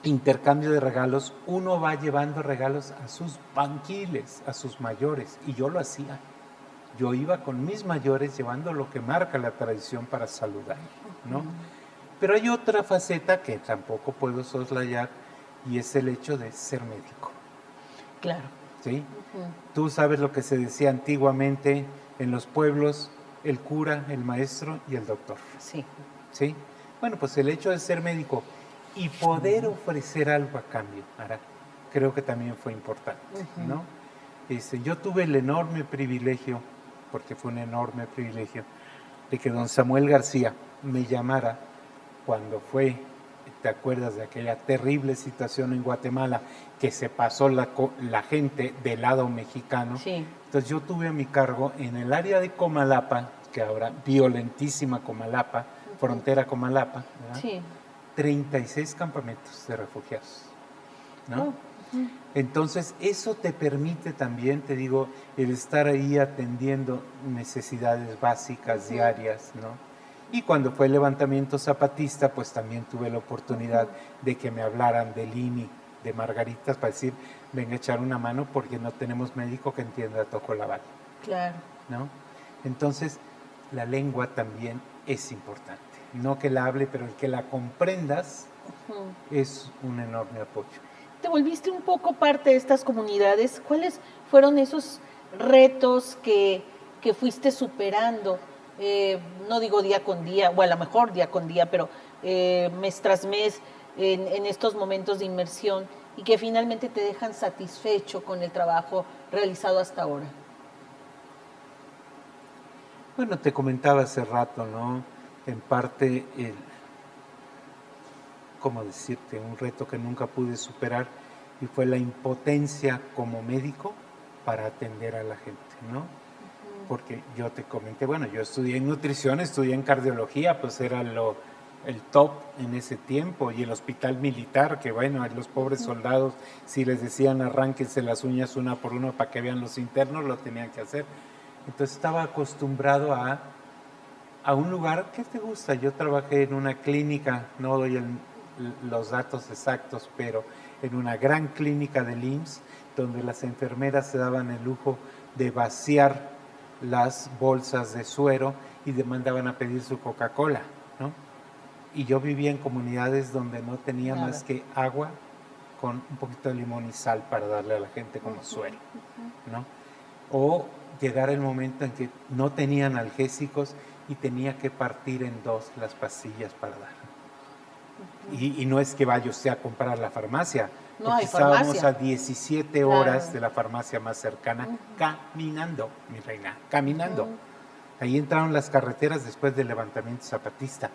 intercambio de regalos, uno va llevando regalos a sus banquiles, a sus mayores, y yo lo hacía. Yo iba con mis mayores llevando lo que marca la tradición para saludar, ¿no? Pero hay otra faceta que tampoco puedo soslayar y es el hecho de ser médico. Claro. ¿Sí? Tú sabes lo que se decía antiguamente en los pueblos, el cura, el maestro y el doctor. Sí. ¿Sí? Bueno, pues el hecho de ser médico y poder ofrecer algo a cambio, Ara, creo que también fue importante, ¿no? Yo tuve el enorme privilegio, porque fue un enorme privilegio, de que don Samuel García me llamara cuando fue, ¿te acuerdas de aquella terrible situación en Guatemala que se pasó la gente del lado mexicano? Sí. Entonces yo tuve a mi cargo en el área de Comalapa, que ahora violentísima Comalapa, frontera Comalapa, ¿verdad? Sí. 36 campamentos de refugiados, ¿no? Entonces, eso te permite también, te digo, el estar ahí atendiendo necesidades básicas diarias, ¿no? Y cuando fue el levantamiento zapatista, pues también tuve la oportunidad de que me hablaran del INI, de Margaritas, para decir, venga a echar una mano porque no tenemos médico que entienda Tocolaval. Claro. ¿No? Entonces, la lengua también es importante. No que la hable, pero el que la comprendas es un enorme apoyo. Te volviste un poco parte de estas comunidades. ¿Cuáles fueron esos retos que fuiste superando? No digo día con día, o a lo mejor día con día, pero mes tras mes, en estos momentos de inmersión, y que finalmente te dejan satisfecho con el trabajo realizado hasta ahora. Bueno, te comentaba hace rato, ¿no? En parte, ¿cómo decirte? Un reto que nunca pude superar y fue la impotencia como médico para atender a la gente, ¿no? Porque yo te comenté, bueno, yo estudié en nutrición, estudié en cardiología, pues era el top en ese tiempo, y el hospital militar, que bueno, a los pobres soldados, si les decían arránquense las uñas una por una para que vean los internos, lo tenían que hacer. Entonces estaba acostumbrado a un lugar, ¿qué te gusta? Yo trabajé en una clínica, no doy los datos exactos, pero en una gran clínica del IMSS, donde las enfermeras se daban el lujo de vaciar las bolsas de suero y mandaban a pedir su Coca-Cola, ¿no? Y yo vivía en comunidades donde no tenía más que agua con un poquito de limón y sal para darle a la gente como suero, ¿no? O llegar el momento en que no tenía analgésicos y tenía que partir en dos las pastillas para dar. Y no es que vaya usted a comprar a la farmacia, No porque hay estábamos farmacia. a 17 horas de la farmacia más cercana, caminando, mi reina, caminando. Ahí entraron las carreteras después del levantamiento zapatista.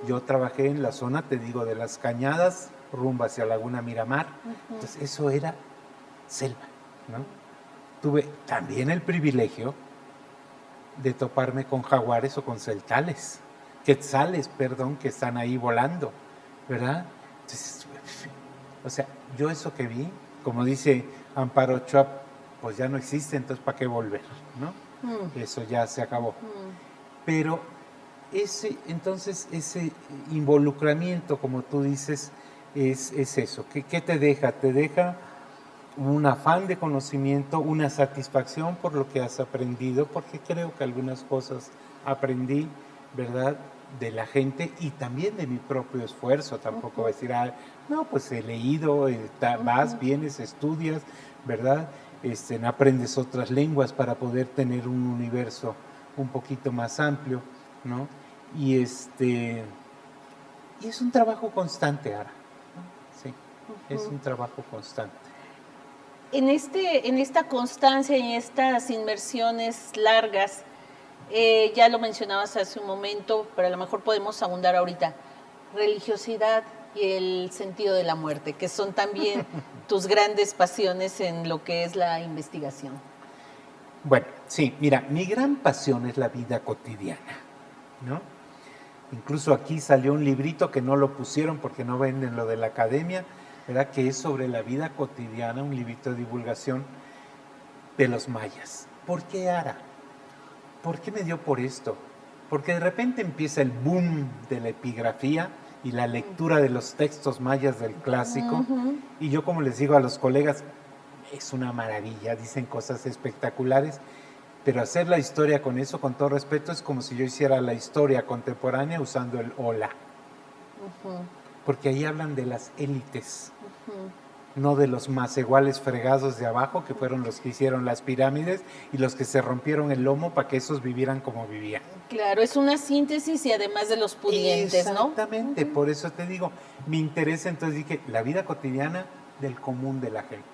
Yo trabajé en la zona, te digo, de las Cañadas, rumbo hacia Laguna Miramar. Entonces, eso era selva, ¿no? Tuve también el privilegio de toparme con jaguares o con quetzales, perdón, que están ahí volando, ¿verdad? Entonces, o sea, yo eso que vi, como dice Amparo Ochoa, pues ya no existe, entonces ¿para qué volver? ¿No? Eso ya se acabó. Pero ese involucramiento, como tú dices, es eso. ¿Qué te deja? Te deja un afán de conocimiento, una satisfacción por lo que has aprendido, porque creo que algunas cosas aprendí, ¿verdad?, de la gente y también de mi propio esfuerzo. Tampoco voy a decir, no, pues he leído, vas, vienes, estudias, ¿verdad? Aprendes otras lenguas para poder tener un universo un poquito más amplio, ¿no? Y es un trabajo constante, Ara, ¿no? Sí, es un trabajo constante. En esta constancia, en estas inmersiones largas, ya lo mencionabas hace un momento, pero a lo mejor podemos abundar ahorita, religiosidad y el sentido de la muerte, que son también tus grandes pasiones en lo que es la investigación. Bueno, sí, mira, mi gran pasión es la vida cotidiana, ¿no? Incluso aquí salió un librito que no lo pusieron porque no venden lo de la academia, ¿verdad?, que es sobre la vida cotidiana, un librito de divulgación de los mayas. ¿Por qué, Ara? ¿Por qué me dio por esto? Porque de repente empieza el boom de la epigrafía y la lectura de los textos mayas del clásico, y yo, como les digo a los colegas, es una maravilla, dicen cosas espectaculares, pero hacer la historia con eso, con todo respeto, es como si yo hiciera la historia contemporánea usando el hola. Porque ahí hablan de las élites, no de los más iguales fregados de abajo, que fueron los que hicieron las pirámides y los que se rompieron el lomo para que esos vivieran como vivían. Claro, es una síntesis y además de los pudientes, ¿no? Exactamente, por eso te digo, mi interés, entonces dije, la vida cotidiana del común de la gente.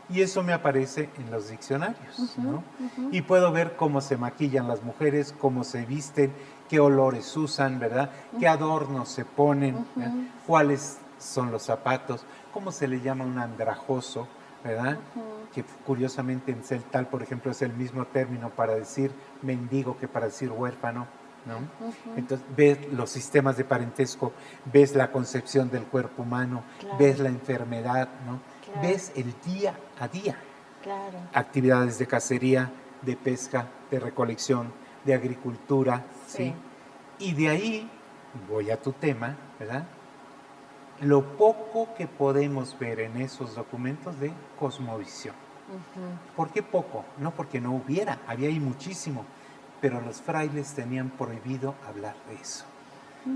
Y eso me aparece en los diccionarios, ¿no? Y puedo ver cómo se maquillan las mujeres, cómo se visten, qué olores usan, ¿verdad? Qué adornos se ponen, cuáles son los zapatos, cómo se le llama un andrajoso, ¿verdad? Que curiosamente en celtal, por ejemplo, es el mismo término para decir mendigo que para decir huérfano, ¿no? Entonces ves los sistemas de parentesco, ves la concepción del cuerpo humano, ves la enfermedad, ¿no? Claro. ves el día a día. Claro. Actividades de cacería, de pesca, de recolección, de agricultura, ¿sí? Y de ahí, voy a tu tema, ¿verdad? Lo poco que podemos ver en esos documentos de cosmovisión. ¿Por qué poco? No porque no hubiera, había ahí muchísimo, pero los frailes tenían prohibido hablar de eso.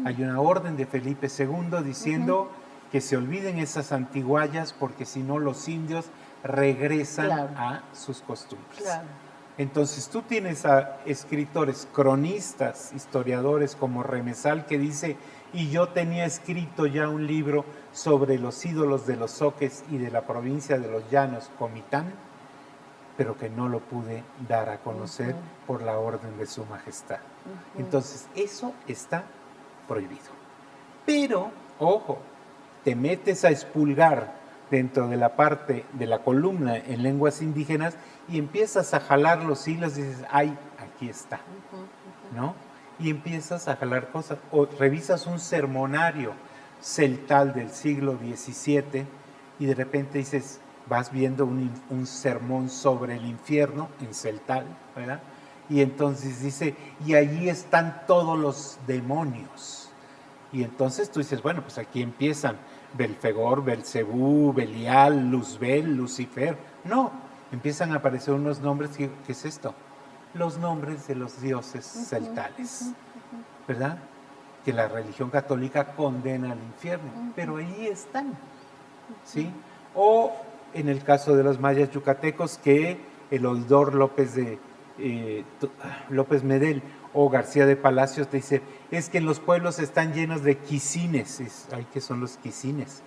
Hay una orden de Felipe II diciendo que se olviden esas antiguallas porque si no los indios regresan a sus costumbres. Claro. Entonces tú tienes a escritores, cronistas, historiadores como Remesal que dice, y yo tenía escrito ya un libro sobre los ídolos de los zoques y de la provincia de los Llanos, Comitán, pero que no lo pude dar a conocer por la orden de su majestad. Entonces eso está prohibido. Pero, ojo, te metes a expulgar dentro de la parte de la columna en lenguas indígenas y empiezas a jalar los hilos y dices, ay, aquí está, ¿no? Y empiezas a jalar cosas, o revisas un sermonario celtal del siglo XVII y de repente dices, vas viendo un sermón sobre el infierno en celtal, ¿verdad? Y entonces dice, y allí están todos los demonios. Y entonces tú dices, bueno, pues aquí empiezan Belfegor, Belcebú, Belial, Luzbel, Lucifer. No, empiezan a aparecer unos nombres, ¿qué es esto? Los nombres de los dioses celtales, ¿verdad? Que la religión católica condena al infierno, pero ahí están, ¿sí? O en el caso de los mayas yucatecos, que el oidor López Medel o García de Palacios te dice, es que en los pueblos están llenos de quisines. ¿Qué son los quisines?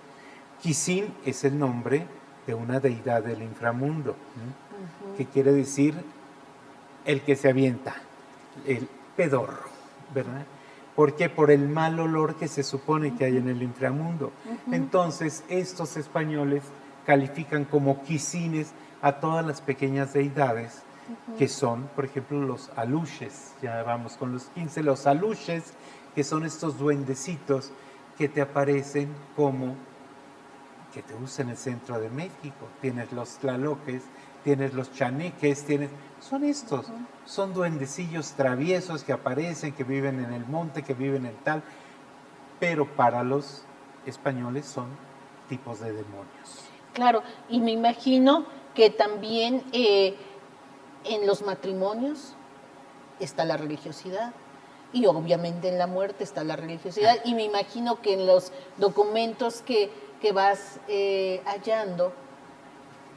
Quisin es el nombre de una deidad del inframundo, ¿no? Que quiere decir el que se avienta, el pedorro, ¿verdad? ¿Por qué? Por el mal olor que se supone que hay en el inframundo. Entonces, estos españoles califican como quisines a todas las pequeñas deidades que son, por ejemplo, los aluches. Ya vamos con los 15, los aluches, que son estos duendecitos que te aparecen como que te usan en el centro de México. Tienes los tlaloques, tienes los chaneques, son estos, son duendecillos traviesos que aparecen, que viven en el monte, que viven en tal, pero para los españoles son tipos de demonios. Claro, y me imagino que también en los matrimonios está la religiosidad y obviamente en la muerte está la religiosidad y me imagino que en los documentos que vas hallando,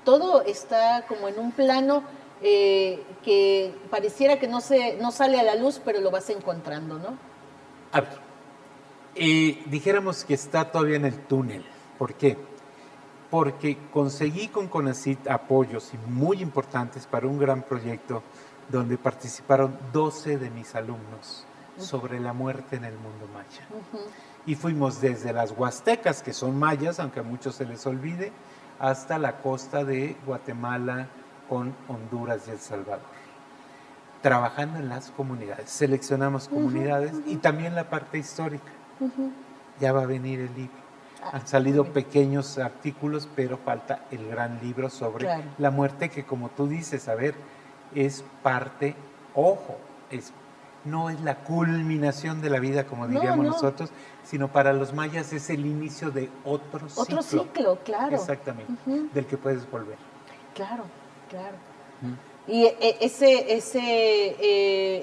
todo está como en un plano que pareciera que no sale a la luz, pero lo vas encontrando, ¿no? A ver, dijéramos que está todavía en el túnel. ¿Por qué? Porque conseguí con CONACYT apoyos muy importantes para un gran proyecto donde participaron 12 de mis alumnos sobre la muerte en el mundo maya. Y fuimos desde las huastecas, que son mayas, aunque a muchos se les olvide, hasta la costa de Guatemala con Honduras y El Salvador. Trabajando en las comunidades, seleccionamos comunidades y también la parte histórica. Ya va a venir el libro. Han salido pequeños artículos, pero falta el gran libro sobre la muerte, que como tú dices, a ver, es parte, ojo, no es la culminación de la vida, como diríamos nosotros, sino para los mayas es el inicio de otro ciclo. Otro ciclo, claro. Exactamente, del que puedes volver. Claro, claro. Y ese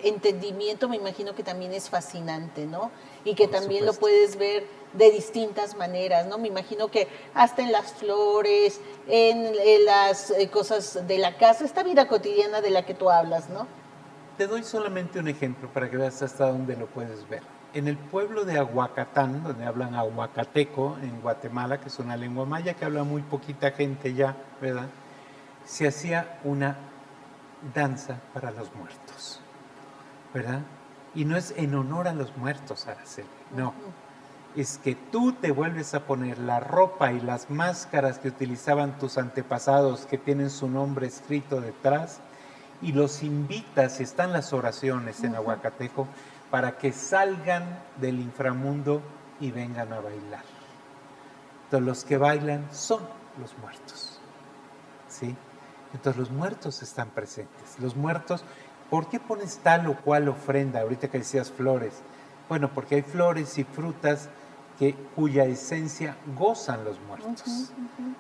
entendimiento me imagino que también es fascinante, ¿no? Y que también lo puedes ver de distintas maneras, ¿no? Me imagino que hasta en las flores, en las cosas de la casa, esta vida cotidiana de la que tú hablas, ¿no? Te doy solamente un ejemplo para que veas hasta dónde lo puedes ver. En el pueblo de Ahuacatán, donde hablan ahuacateco en Guatemala, que es una lengua maya que habla muy poquita gente ya, ¿verdad? Se hacía una danza para los muertos, ¿verdad? Y no es en honor a los muertos, Araceli, no. Es que tú te vuelves a poner la ropa y las máscaras que utilizaban tus antepasados, que tienen su nombre escrito detrás, y los invitas, y están las oraciones en ahuacateco, para que salgan del inframundo y vengan a bailar. Entonces los que bailan son los muertos, ¿sí? Entonces los muertos están presentes. Los muertos, ¿por qué pones tal o cual ofrenda? Ahorita que decías flores. Bueno, porque hay flores y frutas cuya esencia gozan los muertos.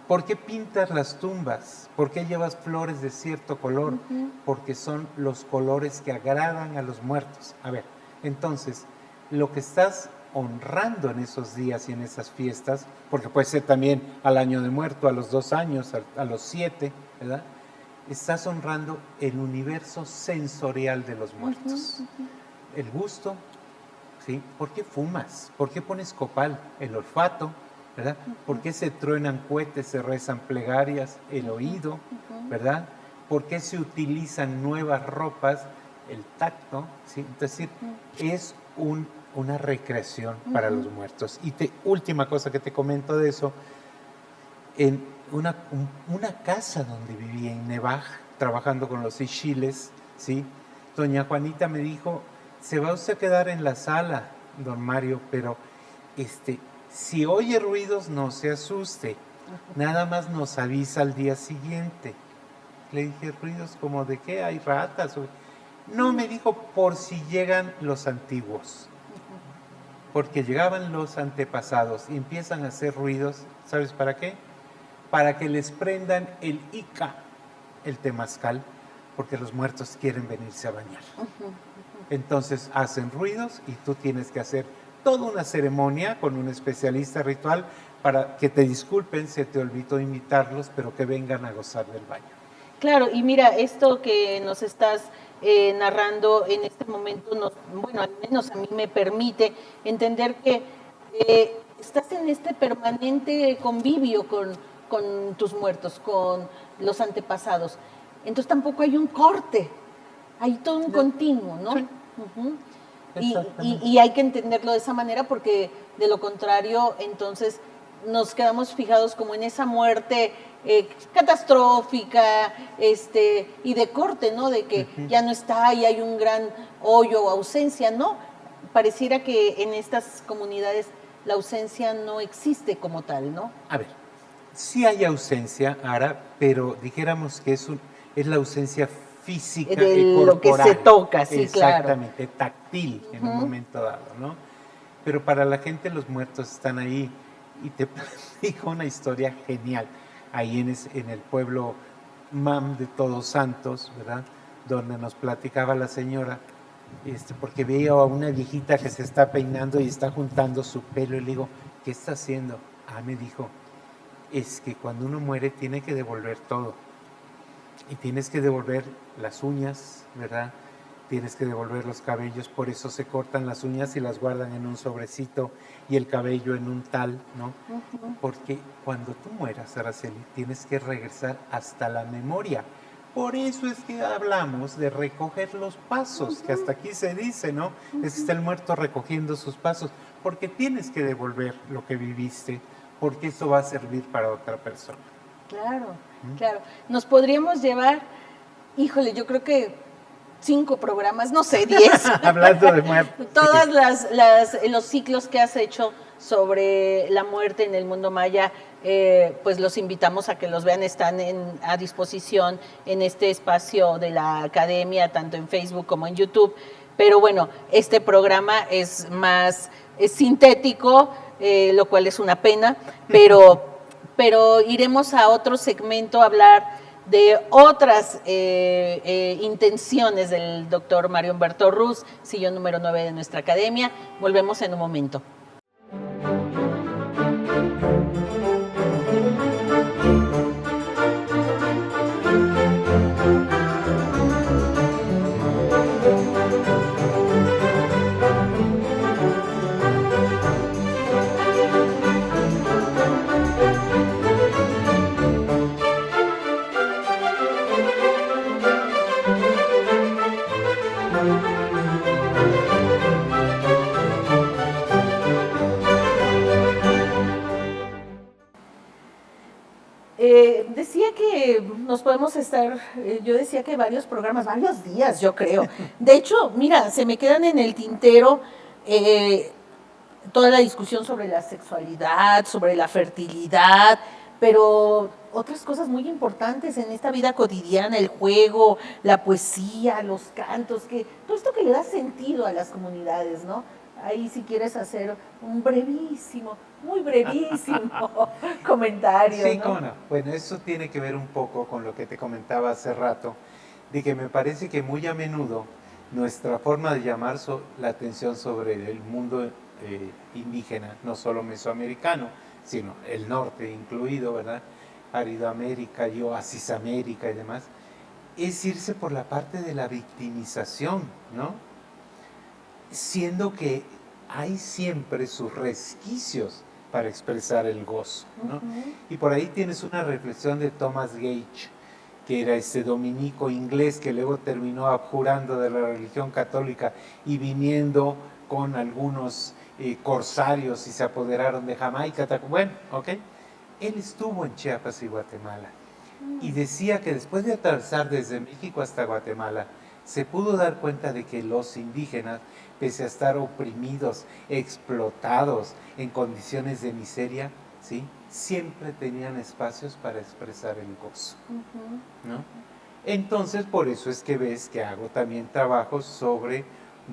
¿Por qué pintas las tumbas? ¿Por qué llevas flores de cierto color? Porque son los colores que agradan a los muertos. A ver, entonces, lo que estás honrando en esos días y en esas fiestas, porque puede ser también al año de muerto, a los 2 años, a los 7, ¿verdad? Estás honrando el universo sensorial de los muertos. El gusto, ¿sí? ¿Por qué fumas? ¿Por qué pones copal? El olfato, ¿verdad? ¿Por qué se truenan cohetes, se rezan plegarias? El oído, ¿verdad? ¿Por qué se utilizan nuevas ropas? El tacto, ¿sí? Es decir, es una recreación para los muertos. Y última cosa que te comento de eso, en una casa donde vivía en Nevaj, trabajando con los Ixiles, ¿sí? Doña Juanita me dijo, se va usted a quedar en la sala, don Mario, pero si oye ruidos no se asuste, nada más nos avisa al día siguiente. Le dije, ¿ruidos como de qué? ¿Hay ratas? No, me dijo, por si llegan los antiguos, porque llegaban los antepasados y empiezan a hacer ruidos, ¿sabes para qué? Para que les prendan el Ica, el temazcal, porque los muertos quieren venirse a bañar. Entonces hacen ruidos y tú tienes que hacer toda una ceremonia con un especialista ritual para que te disculpen, se te olvidó invitarlos, pero que vengan a gozar del baño. Claro, y mira, esto que nos estás narrando en este momento, bueno, al menos a mí me permite entender que estás en este permanente convivio con tus muertos, con los antepasados. Entonces tampoco hay un corte, hay todo un continuo, ¿no? Sí. Y hay que entenderlo de esa manera porque de lo contrario, entonces nos quedamos fijados como en esa muerte catastrófica y de corte, ¿no? De que ya no está y hay un gran hoyo o ausencia, ¿no? Pareciera que en estas comunidades la ausencia no existe como tal, ¿no? A ver, sí hay ausencia, Ara, pero dijéramos que es la ausencia física de y corporal. Lo que se toca, sí, exactamente, claro. táctil en un momento dado, ¿no? Pero para la gente los muertos están ahí y te platico una historia genial. Ahí en el pueblo Mam de Todos Santos, ¿verdad? Donde nos platicaba la señora, porque veía a una viejita que se está peinando y está juntando su pelo y le digo, ¿qué está haciendo? Me dijo, es que cuando uno muere tiene que devolver todo. Y tienes que devolver las uñas, ¿verdad? Tienes que devolver los cabellos, por eso se cortan las uñas y las guardan en un sobrecito y el cabello en un tal, ¿no? Porque cuando tú mueras, Araceli, tienes que regresar hasta la memoria. Por eso es que hablamos de recoger los pasos, que hasta aquí se dice, ¿no? Está el muerto recogiendo sus pasos, porque tienes que devolver lo que viviste, porque eso va a servir para otra persona. Claro, claro. Nos podríamos llevar, híjole, yo creo que 5 programas, no sé, 10. Hablando de muerte. Todas los ciclos que has hecho sobre la muerte en el mundo maya, pues los invitamos a que los vean, están a disposición en este espacio de la academia, tanto en Facebook como en YouTube. Pero bueno, este programa es más sintético, lo cual es una pena, pero iremos a otro segmento a hablar de otras intenciones del doctor Mario Humberto Ruz, sillón número 9 de nuestra academia. Volvemos en un momento. Decía que nos podemos estar, yo decía que varios programas, varios días, yo creo. De hecho, mira, se me quedan en el tintero toda la discusión sobre la sexualidad, sobre la fertilidad, pero otras cosas muy importantes en esta vida cotidiana, el juego, la poesía, los cantos, todo esto que le da sentido a las comunidades, ¿no? Ahí si quieres hacer un brevísimo, muy brevísimo comentario, Sí, ¿no? cómo no. Bueno, eso tiene que ver un poco con lo que te comentaba hace rato, de que me parece que muy a menudo nuestra forma de llamar la atención sobre el mundo indígena, no solo mesoamericano, sino el norte incluido, ¿verdad? Aridoamérica y Oasis América y demás, es irse por la parte de la victimización, ¿no? Siendo que hay siempre sus resquicios para expresar el gozo, ¿no? Y por ahí tienes una reflexión de Thomas Gage, que era este dominico inglés que luego terminó abjurando de la religión católica y viniendo con algunos corsarios y se apoderaron de Jamaica. Bueno, ok. Él estuvo en Chiapas y Guatemala y decía que después de atravesar desde México hasta Guatemala, se pudo dar cuenta de que los indígenas, pese a estar oprimidos, explotados, en condiciones de miseria, ¿sí?, siempre tenían espacios para expresar el gozo, ¿no? Entonces, por eso es que ves que hago también trabajos sobre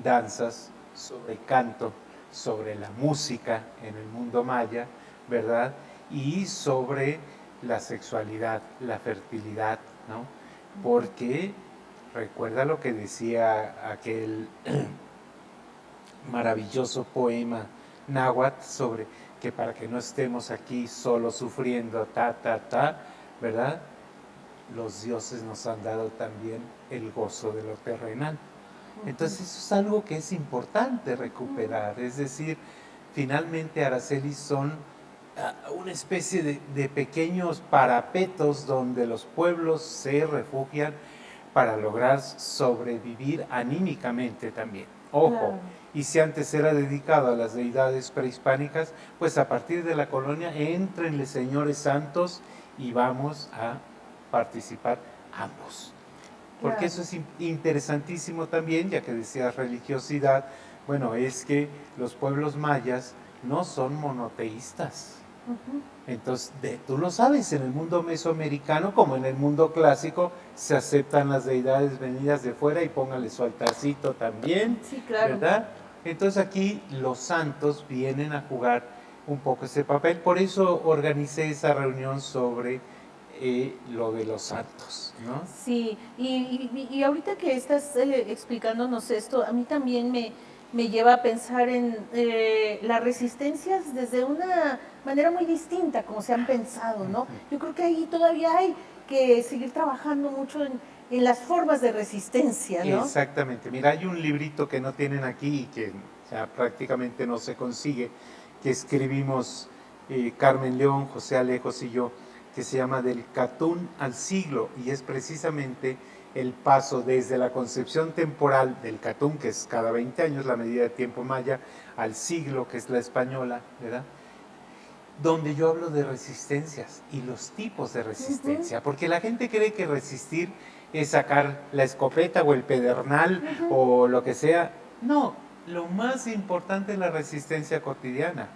danzas, sobre canto, sobre la música en el mundo maya, ¿verdad? Y sobre la sexualidad, la fertilidad, ¿no? Porque recuerda lo que decía aquel maravilloso poema náhuatl sobre que para que no estemos aquí solo sufriendo, ¿verdad? Los dioses nos han dado también el gozo de lo terrenal. Entonces eso es algo que es importante recuperar, es decir, finalmente, Araceli, son una especie de pequeños parapetos donde los pueblos se refugian para lograr sobrevivir anímicamente también. Ojo, claro. Y si antes era dedicado a las deidades prehispánicas, pues a partir de la colonia, éntrenle señores santos y vamos a participar ambos. Porque claro, eso es interesantísimo también, ya que decías religiosidad. Bueno, es que los pueblos mayas no son monoteístas. Entonces, tú lo sabes, en el mundo mesoamericano como en el mundo clásico se aceptan las deidades venidas de fuera y póngale su altarcito también, sí, claro, ¿verdad? Entonces aquí los santos vienen a jugar un poco ese papel, por eso organicé esa reunión sobre lo de los santos, ¿no? Sí, y ahorita que estás explicándonos esto, a mí también me lleva a pensar en las resistencias desde una manera muy distinta, como se han pensado, ¿no? Yo creo que ahí todavía hay que seguir trabajando mucho en las formas de resistencia, ¿no? Exactamente. Mira, hay un librito que no tienen aquí y que ya prácticamente no se consigue, que escribimos Carmen León, José Alejos y yo, que se llama Del Catún al Siglo, y es precisamente el paso desde la concepción temporal del Catún, que es cada 20 años la medida de tiempo maya, al siglo, que es la española, ¿verdad? Donde yo hablo de resistencias y los tipos de resistencia, porque la gente cree que resistir es sacar la escopeta o el pedernal o lo que sea. No, lo más importante es la resistencia cotidiana.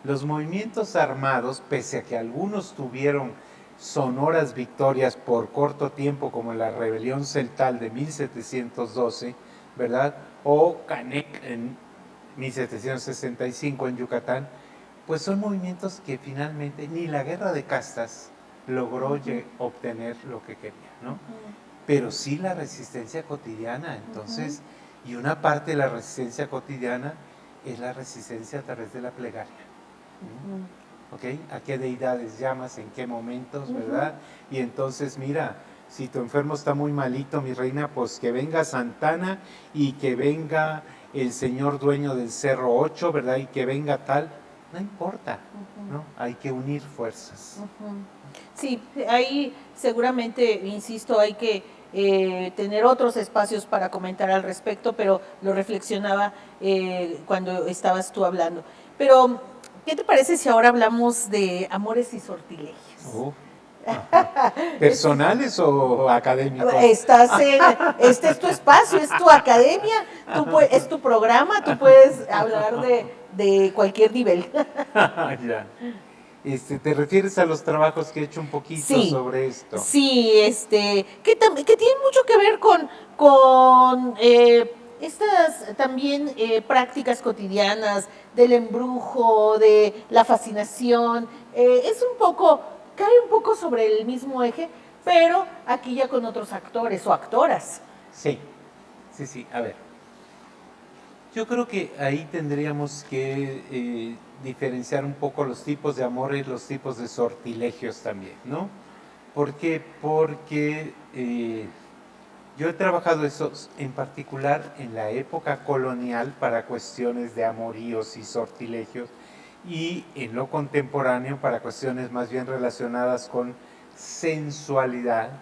Los movimientos armados, pese a que algunos tuvieron sonoras victorias por corto tiempo, como la rebelión celtal de 1712, ¿verdad? O Canek en 1765 en Yucatán, pues son movimientos que finalmente ni la guerra de castas logró obtener lo que quería, ¿no? Pero sí la resistencia cotidiana, entonces, y una parte de la resistencia cotidiana es la resistencia a través de la plegaria. ¿Ok? ¿A qué deidades llamas? ¿En qué momentos? ¿Verdad? Y entonces, mira, si tu enfermo está muy malito, mi reina, pues que venga Santana y que venga el señor dueño del Cerro 8, ¿verdad? Y que venga tal, no importa, ¿no? Hay que unir fuerzas. Sí, ahí seguramente, insisto, hay que tener otros espacios para comentar al respecto, pero lo reflexionaba cuando estabas tú hablando. Pero, ¿qué te parece si ahora hablamos de amores y sortilegios? ¿Personales o académicos? Este es tu espacio, es tu academia, es tu programa, tú puedes hablar de cualquier nivel. Ya. ¿Te refieres a los trabajos que he hecho un poquito Sí, sobre esto? sí, que tienen mucho que ver con estas también prácticas cotidianas del embrujo, de la fascinación. Es un poco, cae un poco sobre el mismo eje, pero aquí ya con otros actores o actoras. Sí, sí, sí. A ver, yo creo que ahí tendríamos que diferenciar un poco los tipos de amor y los tipos de sortilegios también, ¿no? ¿Por qué? Porque yo he trabajado esos en particular en la época colonial para cuestiones de amoríos y sortilegios, y en lo contemporáneo para cuestiones más bien relacionadas con sensualidad,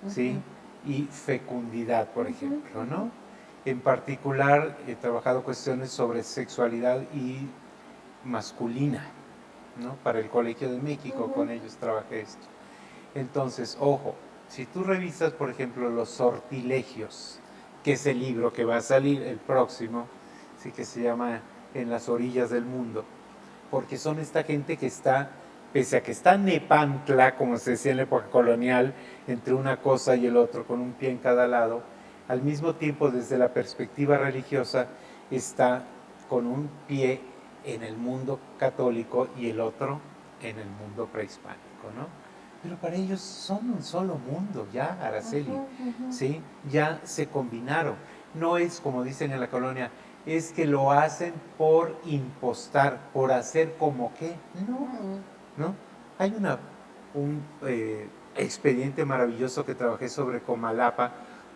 ¿sí? Y fecundidad, por ejemplo, ¿no? En particular he trabajado cuestiones sobre sexualidad y masculina, ¿no? Para el Colegio de México, con ellos trabajé esto. Entonces, ojo, si tú revisas, por ejemplo, Los Sortilegios, que es el libro que va a salir el próximo, sí, que se llama En las orillas del mundo, porque son esta gente que está, pese a que está Nepantla, como se decía en la época colonial, entre una cosa y el otro, con un pie en cada lado, al mismo tiempo desde la perspectiva religiosa está con un pie en el mundo católico y el otro en el mundo prehispánico, ¿no? Pero para ellos son un solo mundo, ya, Araceli, ¿sí? Ya se combinaron. No es, como dicen en la colonia, es que lo hacen por impostar, por hacer como que, no, ¿no? Hay un expediente maravilloso que trabajé sobre Comalapa,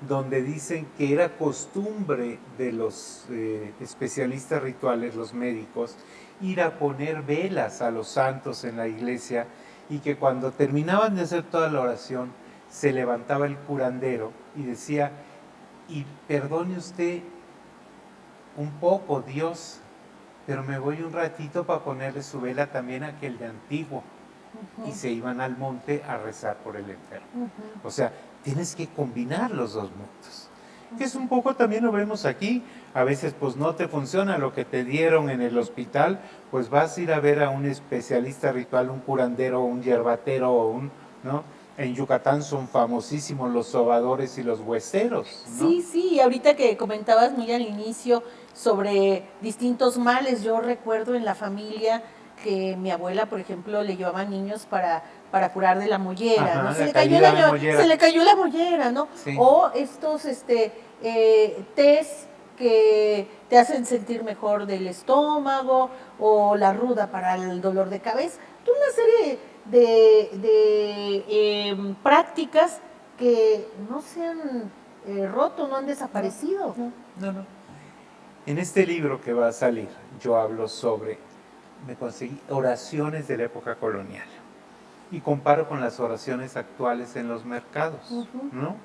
donde dicen que era costumbre de los especialistas rituales, los médicos, ir a poner velas a los santos en la iglesia, y que cuando terminaban de hacer toda la oración, se levantaba el curandero y decía, y perdone usted un poco, Dios, pero me voy un ratito para ponerle su vela también a aquel de antiguo. Y se iban al monte a rezar por el enfermo. O sea, tienes que combinar los dos mundos. Que es un poco, también lo vemos aquí, a veces pues no te funciona lo que te dieron en el hospital, pues vas a ir a ver a un especialista ritual, un curandero, un yerbatero, o ¿no? En Yucatán son famosísimos los sobadores y los hueseros, ¿no? Sí, sí, ahorita que comentabas muy al inicio sobre distintos males, yo recuerdo en la familia que mi abuela, por ejemplo, le llevaba niños para curar de la mollera, Ajá, ¿no? se le cayó la mollera, ¿no? Sí. O estos tés que te hacen sentir mejor del estómago, o la ruda para el dolor de cabeza. Una serie de prácticas que no se han roto, no han desaparecido. No. En este libro que va a salir, yo hablo sobre, me conseguí oraciones de la época colonial y comparo con las oraciones actuales en los mercados, ¿no?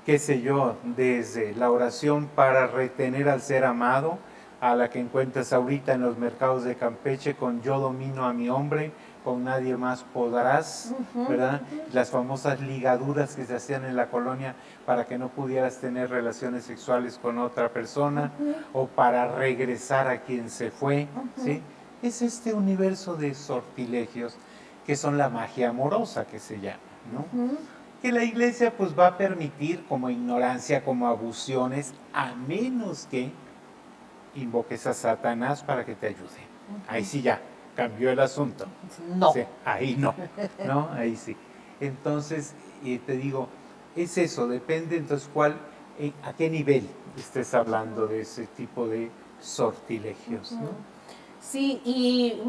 Qué sé yo, desde la oración para retener al ser amado, a la que encuentras ahorita en los mercados de Campeche con yo domino a mi hombre, con nadie más podrás, ¿verdad? Las famosas ligaduras que se hacían en la colonia para que no pudieras tener relaciones sexuales con otra persona, o para regresar a quien se fue, ¿sí? Es este universo de sortilegios que son la magia amorosa, que se llama, ¿no? Que la iglesia pues va a permitir como ignorancia, como abusiones, a menos que invoques a Satanás para que te ayude. Ahí sí ya, cambió el asunto. No. Sí, ahí no, ¿no? Ahí sí. Entonces, te digo, es eso, depende entonces a qué nivel estés hablando de ese tipo de sortilegios, ¿no? Sí, y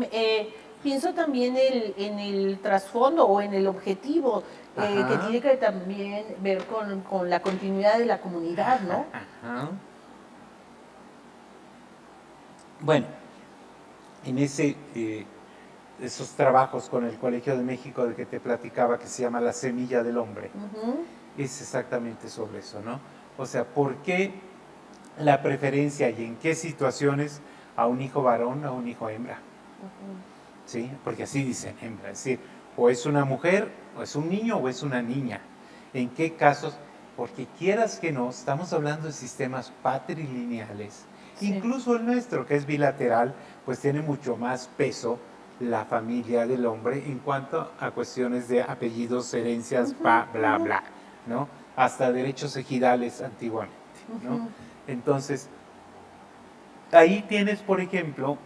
pienso también en el trasfondo o en el objetivo, que tiene que también ver con la continuidad de la comunidad, ¿no? Ajá. Bueno, en esos trabajos con el Colegio de México de que te platicaba, que se llama La Semilla del Hombre, es exactamente sobre eso, ¿no? O sea, ¿por qué la preferencia y en qué situaciones a un hijo varón o a un hijo hembra? ¿Sí? Porque así dicen hembra, es decir, o es una mujer, o es un niño, o es una niña. ¿En qué casos? Porque quieras que no, estamos hablando de sistemas patrilineales. Sí. Incluso el nuestro, que es bilateral, pues tiene mucho más peso la familia del hombre en cuanto a cuestiones de apellidos, herencias, bla, bla, bla, ¿no? Hasta derechos ejidales antiguamente, ¿no? Entonces, ahí tienes, por ejemplo,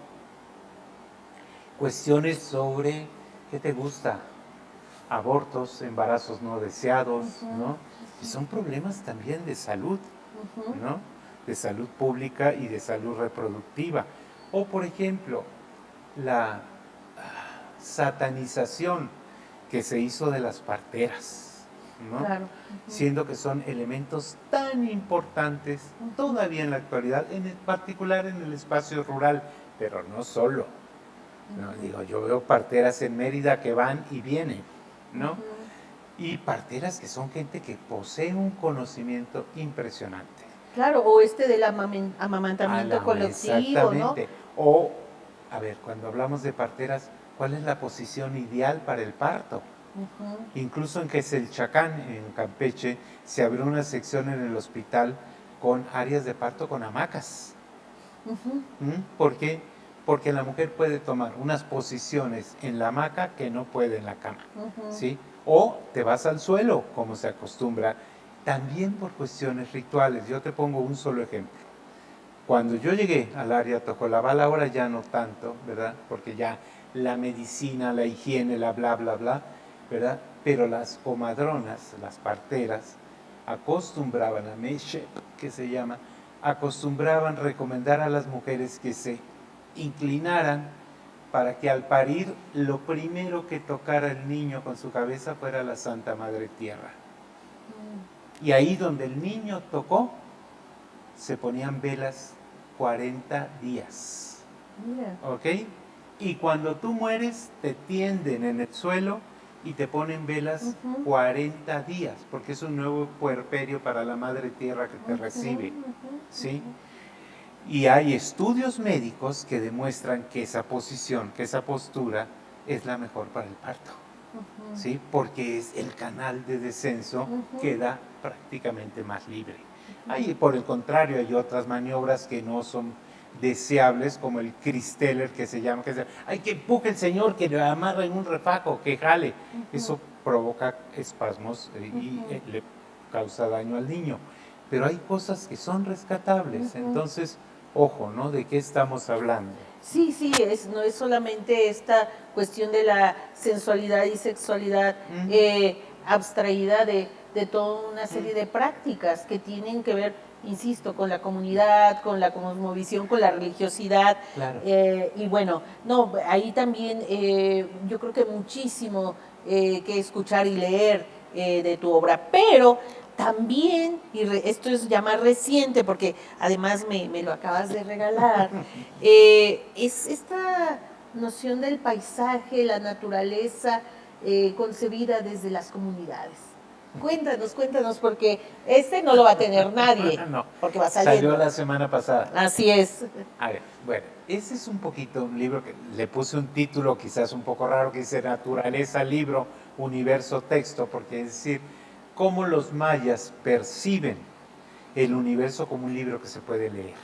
cuestiones sobre, ¿qué te gusta? Abortos, embarazos no deseados, ¿no? Y son problemas también de salud, ¿no? De salud pública y de salud reproductiva. O, por ejemplo, la satanización que se hizo de las parteras, ¿no? Claro. Siendo que son elementos tan importantes todavía en la actualidad, en particular en el espacio rural, pero no solo. ¿No? Digo, yo veo parteras en Mérida que van y vienen, ¿no? Y parteras que son gente que posee un conocimiento impresionante. Claro, o del amamantamiento colectivo, exactamente. ¿no? O, a ver, cuando hablamos de parteras, ¿cuál es la posición ideal para el parto? Incluso en Queselchacán, en Campeche, se abrió una sección en el hospital con áreas de parto con hamacas. ¿Por qué? Porque la mujer puede tomar unas posiciones en la hamaca que no puede en la cama, ¿sí? O te vas al suelo, como se acostumbra, también por cuestiones rituales. Yo te pongo un solo ejemplo. Cuando yo llegué al área Tojolabal, ahora ya no tanto, ¿verdad? Porque ya la medicina, la higiene, la bla, bla, bla, ¿verdad? Pero las comadronas, las parteras, acostumbraban a Meche, que se llama, acostumbraban recomendar a las mujeres que se inclinaran para que al parir lo primero que tocara el niño con su cabeza fuera la Santa Madre Tierra. Y ahí donde el niño tocó, se ponían velas 40 días. ¿Ok? Y cuando tú mueres, te tienden en el suelo y te ponen velas 40 días, porque es un nuevo puerperio para la Madre Tierra que te recibe. ¿Sí? Y hay estudios médicos que demuestran que esa posición, que esa postura es la mejor para el parto. ¿Sí? Porque es el canal de descenso queda prácticamente más libre. Hay, por el contrario, hay otras maniobras que no son deseables, como el Christeller, que se llama, ¡ay, que empuje el señor, que le amarra en un refajo, que jale! Eso provoca espasmos y le causa daño al niño. Pero hay cosas que son rescatables, entonces, ojo, ¿no? ¿De qué estamos hablando? Sí, sí, no es solamente esta cuestión de la sensualidad y sexualidad abstraída de toda una serie de prácticas que tienen que ver, insisto, con la comunidad, con la cosmovisión, con la religiosidad. Claro. Y bueno, no, ahí también yo creo que muchísimo que escuchar y leer de tu obra, pero también, y esto es ya más reciente porque además me lo acabas de regalar, es esta noción del paisaje, la naturaleza concebida desde las comunidades. Cuéntanos, porque no lo va a tener nadie, no, porque va saliendo. Salió la semana pasada. Así es. A ver, bueno, ese es un poquito un libro que le puse un título quizás un poco raro que dice Naturaleza, libro, universo, texto, porque es decir, cómo los mayas perciben el universo como un libro que se puede leer,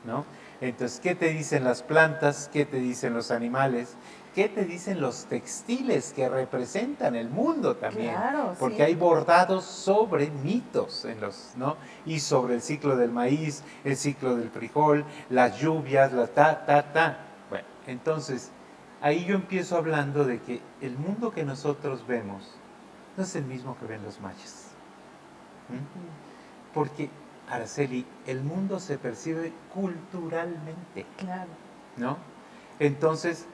¿no? Entonces, ¿qué te dicen las plantas? ¿Qué te dicen los animales? ¿Qué te dicen los textiles que representan el mundo también? Claro, porque sí. hay bordados sobre mitos en los, ¿no? Y sobre el ciclo del maíz, el ciclo del frijol, las lluvias, la ta. Bueno, entonces, ahí yo empiezo hablando de que el mundo que nosotros vemos no es el mismo que ven los mayas. Porque, Araceli, el mundo se percibe culturalmente. Claro. ¿No? Entonces,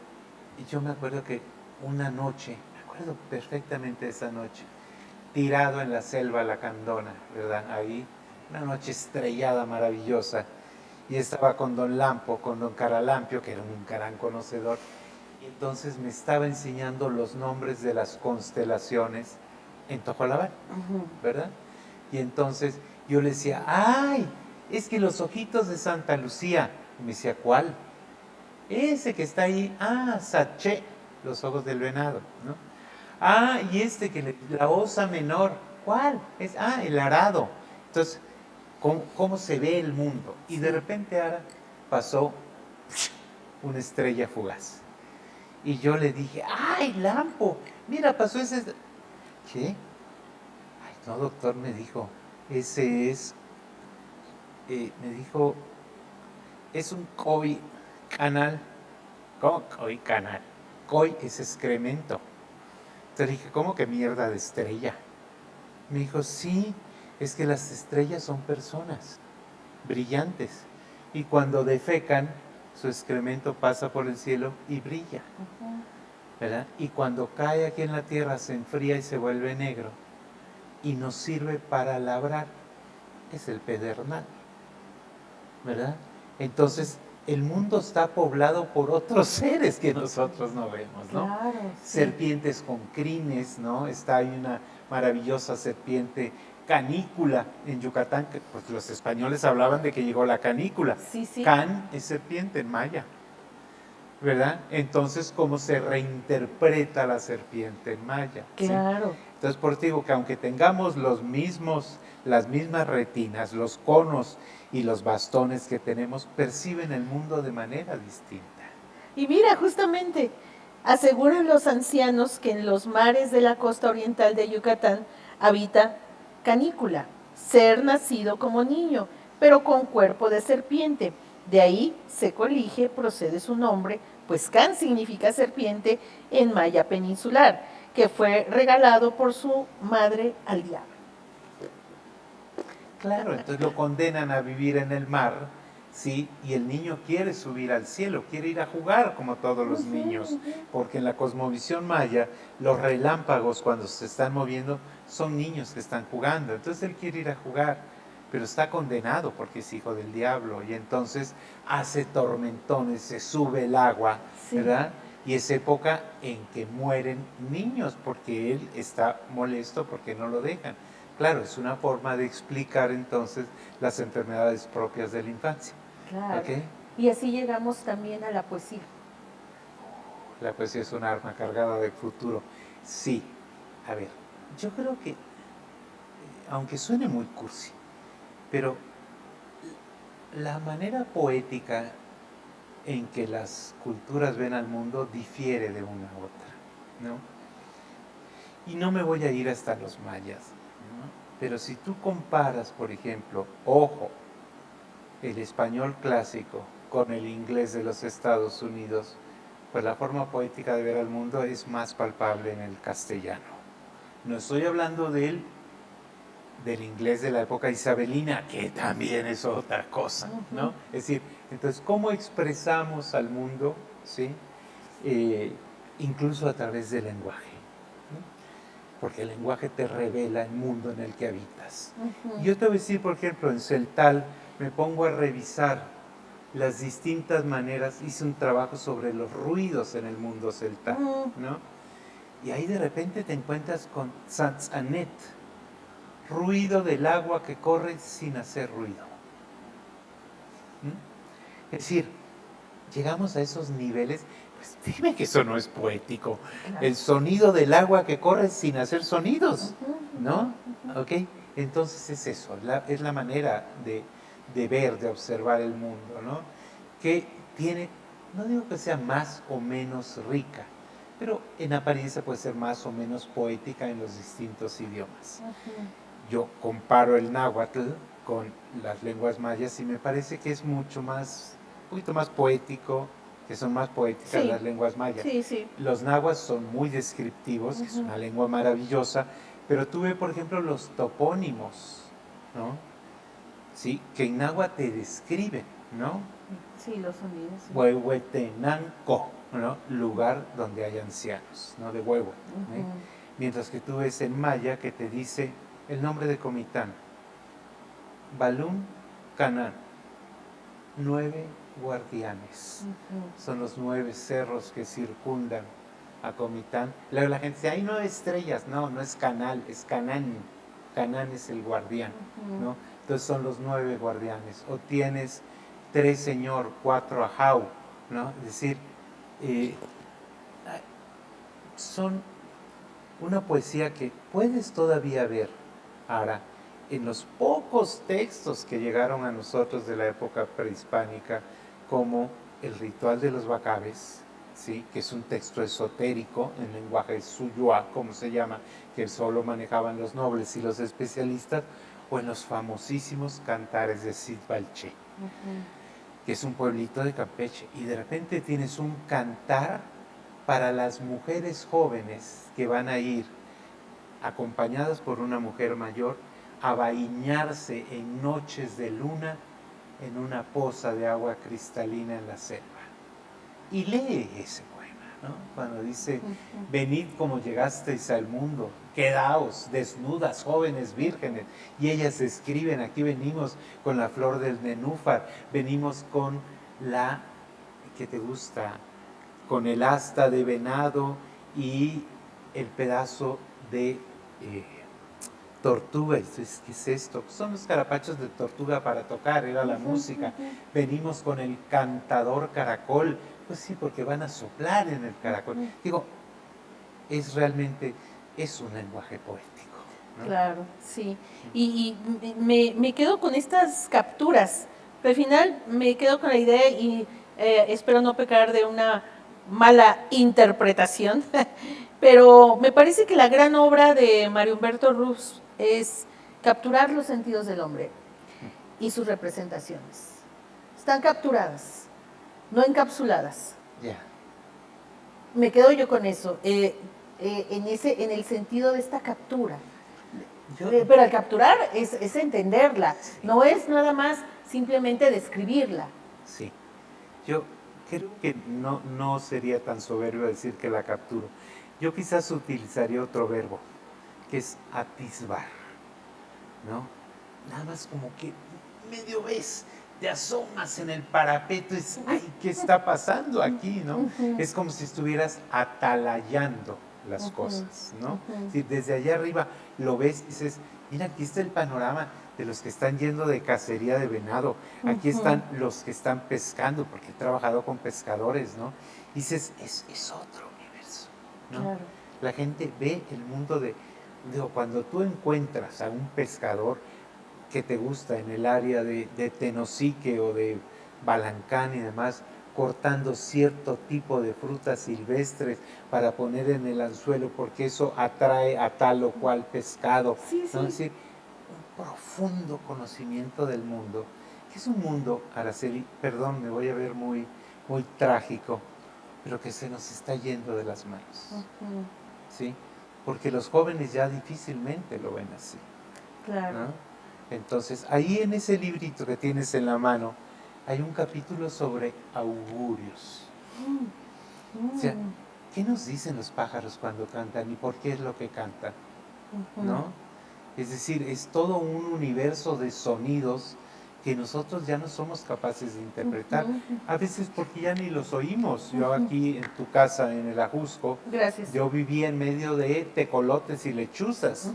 yo me acuerdo que una noche, me acuerdo perfectamente de esa noche, tirado en la selva Lacandona, ¿verdad? Ahí, una noche estrellada, maravillosa, y estaba con don Lampo, con don Caralampio, que era un gran conocedor, y entonces me estaba enseñando los nombres de las constelaciones en Tojolabal, ¿verdad? Y entonces yo le decía, ¡ay! Es que los ojitos de Santa Lucía. Y me decía, ¿cuál? Ese que está ahí, Saché, los ojos del venado, ¿no? Y este que la osa menor, ¿cuál? El arado. Entonces, ¿cómo se ve el mundo? Y de repente ahora pasó una estrella fugaz. Y yo le dije, ¡ay, Lampo! Mira, pasó ese... ¿Qué? Ay, no, doctor, me dijo, ese es... me dijo, es un koi canal. ¿Cómo koi canal? Koi es excremento. Entonces dije, ¿cómo que mierda de estrella? Me dijo, sí, es que las estrellas son personas brillantes. Y cuando defecan, su excremento pasa por el cielo y brilla. ¿Verdad? Y cuando cae aquí en la tierra se enfría y se vuelve negro. Y nos sirve para labrar. Es el pedernal. ¿Verdad? Entonces, el mundo está poblado por otros seres que nosotros no vemos, ¿no? Claro, sí. Serpientes con crines, ¿no? Está ahí una maravillosa serpiente canícula en Yucatán, que pues los españoles hablaban de que llegó la canícula. Sí, sí. Can es serpiente en maya, ¿verdad? Entonces, ¿cómo se reinterpreta la serpiente en maya? ¿sí? Claro. Entonces, por eso digo que aunque tengamos las mismas retinas, los conos y los bastones que tenemos, perciben el mundo de manera distinta. Y mira, justamente, aseguran los ancianos que en los mares de la costa oriental de Yucatán habita canícula, ser nacido como niño, pero con cuerpo de serpiente. De ahí se colige, procede su nombre, pues Can significa serpiente en maya peninsular, que fue regalado por su madre al diablo. Claro, entonces lo condenan a vivir en el mar, ¿sí? Y el niño quiere subir al cielo, quiere ir a jugar como todos los niños, porque en la cosmovisión maya los relámpagos cuando se están moviendo son niños que están jugando, entonces él quiere ir a jugar, pero está condenado porque es hijo del diablo y entonces hace tormentones, se sube el agua, Sí. ¿verdad? Y es época en que mueren niños porque él está molesto porque no lo dejan. Claro, es una forma de explicar entonces las enfermedades propias de la infancia. Claro. ¿Okay? Y así llegamos también a la poesía. La poesía es un arma cargada de futuro. Sí, a ver, yo creo que, aunque suene muy cursi, pero la manera poética en que las culturas ven al mundo difiere de una a otra, ¿no? Y no me voy a ir hasta los mayas, ¿no? Pero si tú comparas, por ejemplo, ojo, el español clásico con el inglés de los Estados Unidos, pues la forma poética de ver al mundo es más palpable en el castellano. No estoy hablando del inglés de la época isabelina, que también es otra cosa, ¿no? Es decir, entonces, ¿cómo expresamos al mundo, ¿sí? Incluso a través del lenguaje? Porque el lenguaje te revela el mundo en el que habitas. Y yo te voy a decir, por ejemplo, en Celtal me pongo a revisar las distintas maneras, hice un trabajo sobre los ruidos en el mundo celtal, ¿no? Y ahí de repente te encuentras con Satzanet, ruido del agua que corre sin hacer ruido. Es decir, llegamos a esos niveles. Pues dime que eso no es poético. Claro. El sonido del agua que corre sin hacer sonidos, ¿no? ¿Ok? Entonces es eso, es la manera de ver, de observar el mundo, ¿no? Que tiene, no digo que sea más o menos rica, pero en apariencia puede ser más o menos poética en los distintos idiomas. Yo comparo el náhuatl con las lenguas mayas y me parece que es mucho más, un poquito más poético, que son más poéticas las lenguas mayas. Sí, sí. Los nahuas son muy descriptivos, que es una lengua maravillosa, pero tuve, por ejemplo, los topónimos, ¿no? Sí, que en náhuatl te describen, ¿no? Sí, los sonidos. Sí. Huehuetenanco, ¿no? Lugar donde hay ancianos, ¿no? De huevo. Mientras que tú ves en maya que te dice el nombre de Comitán, Balún Canán, 9 guardianes. Son los 9 cerros que circundan a Comitán. Luego la gente dice, hay 9 estrellas. No, no es Canal, es Canán. Canán es el guardián, ¿no? Entonces son los 9 guardianes. O tienes 3 Señor, 4 Ajau, ¿no? Es decir, son una poesía que puedes todavía ver ahora en los pocos textos que llegaron a nosotros de la época prehispánica, como el ritual de los bacabes, ¿sí? Que es un texto esotérico en lenguaje suyua, como se llama, que solo manejaban los nobles y los especialistas, o en los famosísimos cantares de Cid Balché, que es un pueblito de Campeche, y de repente tienes un cantar para las mujeres jóvenes que van a ir acompañadas por una mujer mayor a bañarse en noches de luna en una poza de agua cristalina en la selva. Y lee ese poema, ¿no? Cuando dice, venid como llegasteis al mundo, quedaos desnudas, jóvenes vírgenes, y ellas escriben, aquí venimos con la flor del nenúfar, venimos con la, ¿qué te gusta? Con el asta de venado y el pedazo de tortuga. Y dices, ¿qué es esto? Son los carapachos de tortuga para tocar, era la música. Venimos con el cantador caracol. Pues sí, porque van a soplar en el caracol. Digo, es realmente, es un lenguaje poético, ¿no? Claro, sí. Y me quedo con estas capturas. Pero al final me quedo con la idea y espero no pecar de una mala interpretación, pero me parece que la gran obra de Mario Humberto Ruz es capturar los sentidos del hombre y sus representaciones. Están capturadas, no encapsuladas. Yeah. Me quedo yo con eso, en el sentido de esta captura. Pero al capturar es entenderla, sí. No es nada más simplemente describirla. Sí, yo creo que no sería tan soberbio decir que la capturo. Yo quizás utilizaría otro verbo, que es atisbar, ¿no? Nada más como que medio ves, te asomas en el parapeto y dices, ay, ¿qué está pasando aquí, no? Es como si estuvieras atalayando las cosas, ¿no? Si desde allá arriba lo ves y dices, mira, aquí está el panorama de los que están yendo de cacería de venado, aquí están los que están pescando, porque he trabajado con pescadores, ¿no? Y dices, es otro universo, ¿no? Claro. La gente ve el mundo cuando tú encuentras a un pescador que te gusta en el área de Tenosique o de Balancán y demás, cortando cierto tipo de frutas silvestres para poner en el anzuelo porque eso atrae a tal o cual pescado. Sí, sí. ¿No? Es decir, un profundo conocimiento del mundo, que es un mundo, Araceli, perdón, me voy a ver muy, muy trágico, pero que se nos está yendo de las manos. ¿Sí? Porque los jóvenes ya difícilmente lo ven así. Claro. ¿No? Entonces, ahí en ese librito que tienes en la mano, hay un capítulo sobre augurios. O sea, ¿qué nos dicen los pájaros cuando cantan y por qué es lo que cantan? ¿No? Es decir, es todo un universo de sonidos que nosotros ya no somos capaces de interpretar. A veces porque ya ni los oímos. Yo aquí en tu casa, en el Ajusco, gracias, yo vivía en medio de tecolotes y lechuzas.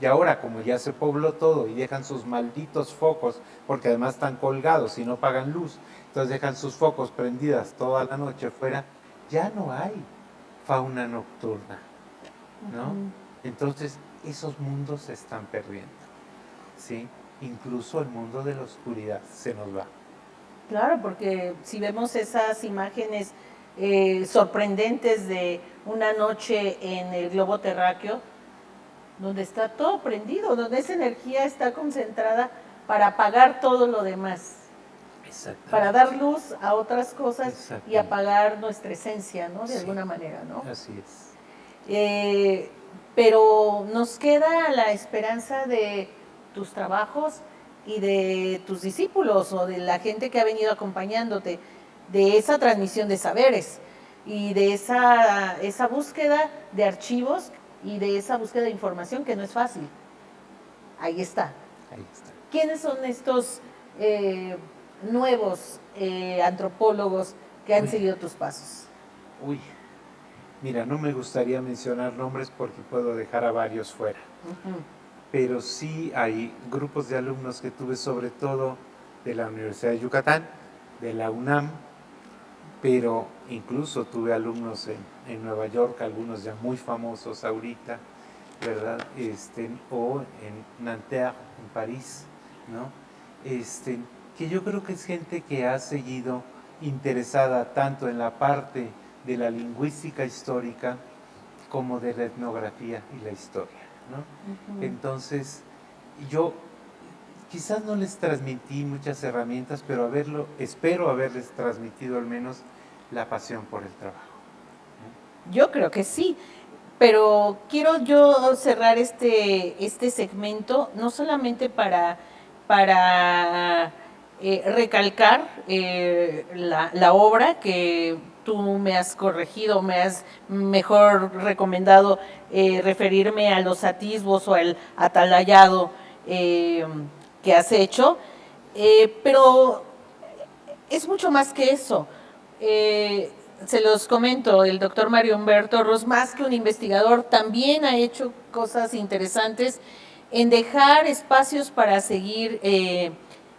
Y ahora, como ya se pobló todo y dejan sus malditos focos, porque además están colgados y no pagan luz, entonces dejan sus focos prendidas toda la noche afuera, ya no hay fauna nocturna, ¿no? Entonces, esos mundos se están perdiendo, ¿sí? Incluso el mundo de la oscuridad se nos va. Claro, porque si vemos esas imágenes sorprendentes de una noche en el globo terráqueo, donde está todo prendido, donde esa energía está concentrada para apagar todo lo demás, para dar luz a otras cosas y apagar nuestra esencia, ¿no? De alguna manera, ¿no? Así es. Pero nos queda la esperanza de tus trabajos y de tus discípulos o de la gente que ha venido acompañándote, de esa transmisión de saberes y de esa búsqueda de archivos y de esa búsqueda de información que no es fácil. Ahí está. Ahí está. ¿Quiénes son estos nuevos antropólogos que han seguido tus pasos? Uy, mira, no me gustaría mencionar nombres porque puedo dejar a varios fuera. Pero sí hay grupos de alumnos que tuve, sobre todo de la Universidad de Yucatán, de la UNAM, pero incluso tuve alumnos en Nueva York, algunos ya muy famosos ahorita, ¿verdad? O en Nanterre, en París, ¿no? Que yo creo que es gente que ha seguido interesada tanto en la parte de la lingüística histórica como de la etnografía y la historia, ¿no? Entonces, yo quizás no les transmití muchas herramientas, pero espero haberles transmitido al menos la pasión por el trabajo. Yo creo que sí, pero quiero yo cerrar este segmento no solamente para recalcar la obra que tú me has corregido, me has mejor recomendado referirme a los atisbos o al atalayado que has hecho, pero es mucho más que eso. Se los comento, el doctor Mario Humberto Ros, más que un investigador, también ha hecho cosas interesantes en dejar espacios para seguir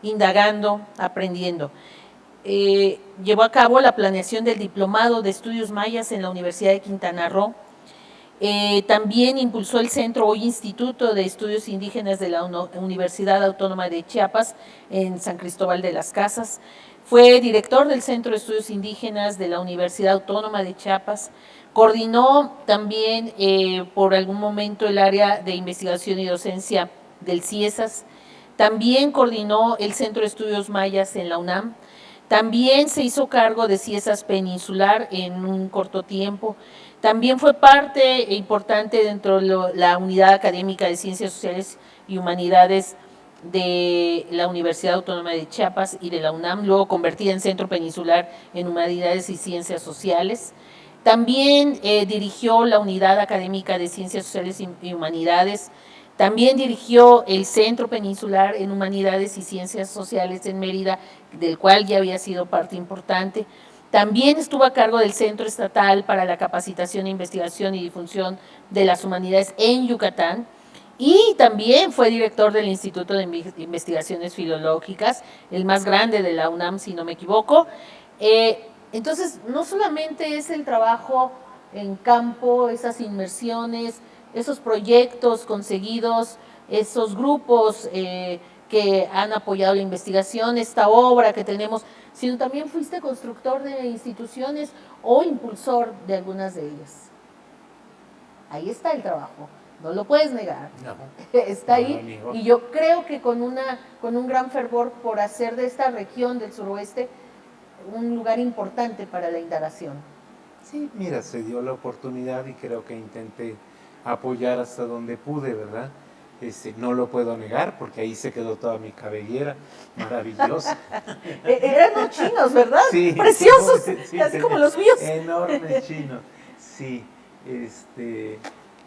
indagando, aprendiendo. Llevó a cabo la planeación del Diplomado de Estudios Mayas en la Universidad de Quintana Roo. También impulsó el Centro o Instituto de Estudios Indígenas de la Universidad Autónoma de Chiapas en San Cristóbal de las Casas. Fue director del Centro de Estudios Indígenas de la Universidad Autónoma de Chiapas. Coordinó también por algún momento el área de investigación y docencia del CIESAS. También coordinó el Centro de Estudios Mayas en la UNAM. También se hizo cargo de CIESAS Peninsular en un corto tiempo. También fue parte importante dentro de la Unidad Académica de Ciencias Sociales y Humanidades de la Universidad Autónoma de Chiapas y de la UNAM, luego convertida en Centro Peninsular en Humanidades y Ciencias Sociales. También dirigió la Unidad Académica de Ciencias Sociales y Humanidades. También dirigió el Centro Peninsular en Humanidades y Ciencias Sociales en Mérida, del cual ya había sido parte importante. También estuvo a cargo del Centro Estatal para la Capacitación, Investigación y Difusión de las Humanidades en Yucatán. Y también fue director del Instituto de Investigaciones Filológicas, el más grande de la UNAM, si no me equivoco. Entonces, no solamente es el trabajo en campo, esas inmersiones, esos proyectos conseguidos, esos grupos que han apoyado la investigación, esta obra que tenemos, sino también fuiste constructor de instituciones o impulsor de algunas de ellas. Ahí está el trabajo. No lo puedes negar, no, está ahí, y yo creo que con un gran fervor por hacer de esta región del suroeste un lugar importante para la indagación. Sí, mira, se dio la oportunidad y creo que intenté apoyar hasta donde pude, ¿verdad? No lo puedo negar porque ahí se quedó toda mi cabellera, maravillosa. Eran unos chinos, ¿verdad? Sí, preciosos, sí, así como los míos. Enormes chinos, sí,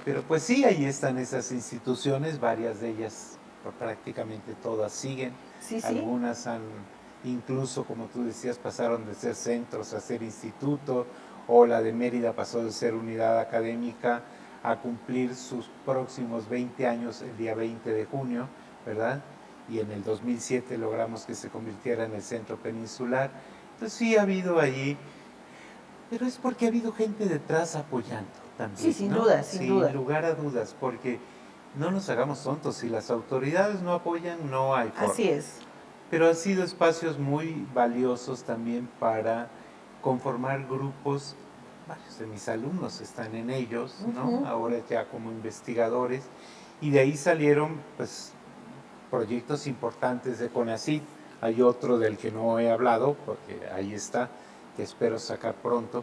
pero pues sí, ahí están esas instituciones, varias de ellas, prácticamente todas siguen. Sí, sí. Algunas han, incluso como tú decías, pasaron de ser centros a ser instituto, o la de Mérida pasó de ser unidad académica a cumplir sus próximos 20 años el día 20 de junio, ¿verdad? Y en el 2007 logramos que se convirtiera en el Centro Peninsular. Entonces sí ha habido allí, pero es porque ha habido gente detrás apoyando también. Sí, sin ¿no? duda, sin duda. Sin lugar a dudas, porque no nos hagamos tontos, si las autoridades no apoyan, no hay forma. Así es. Pero han sido espacios muy valiosos también para conformar grupos. Varios de mis alumnos están en ellos, ¿no? Ahora ya como investigadores, y de ahí salieron pues proyectos importantes de CONACYT. Hay otro del que no he hablado, porque ahí está, que espero sacar pronto,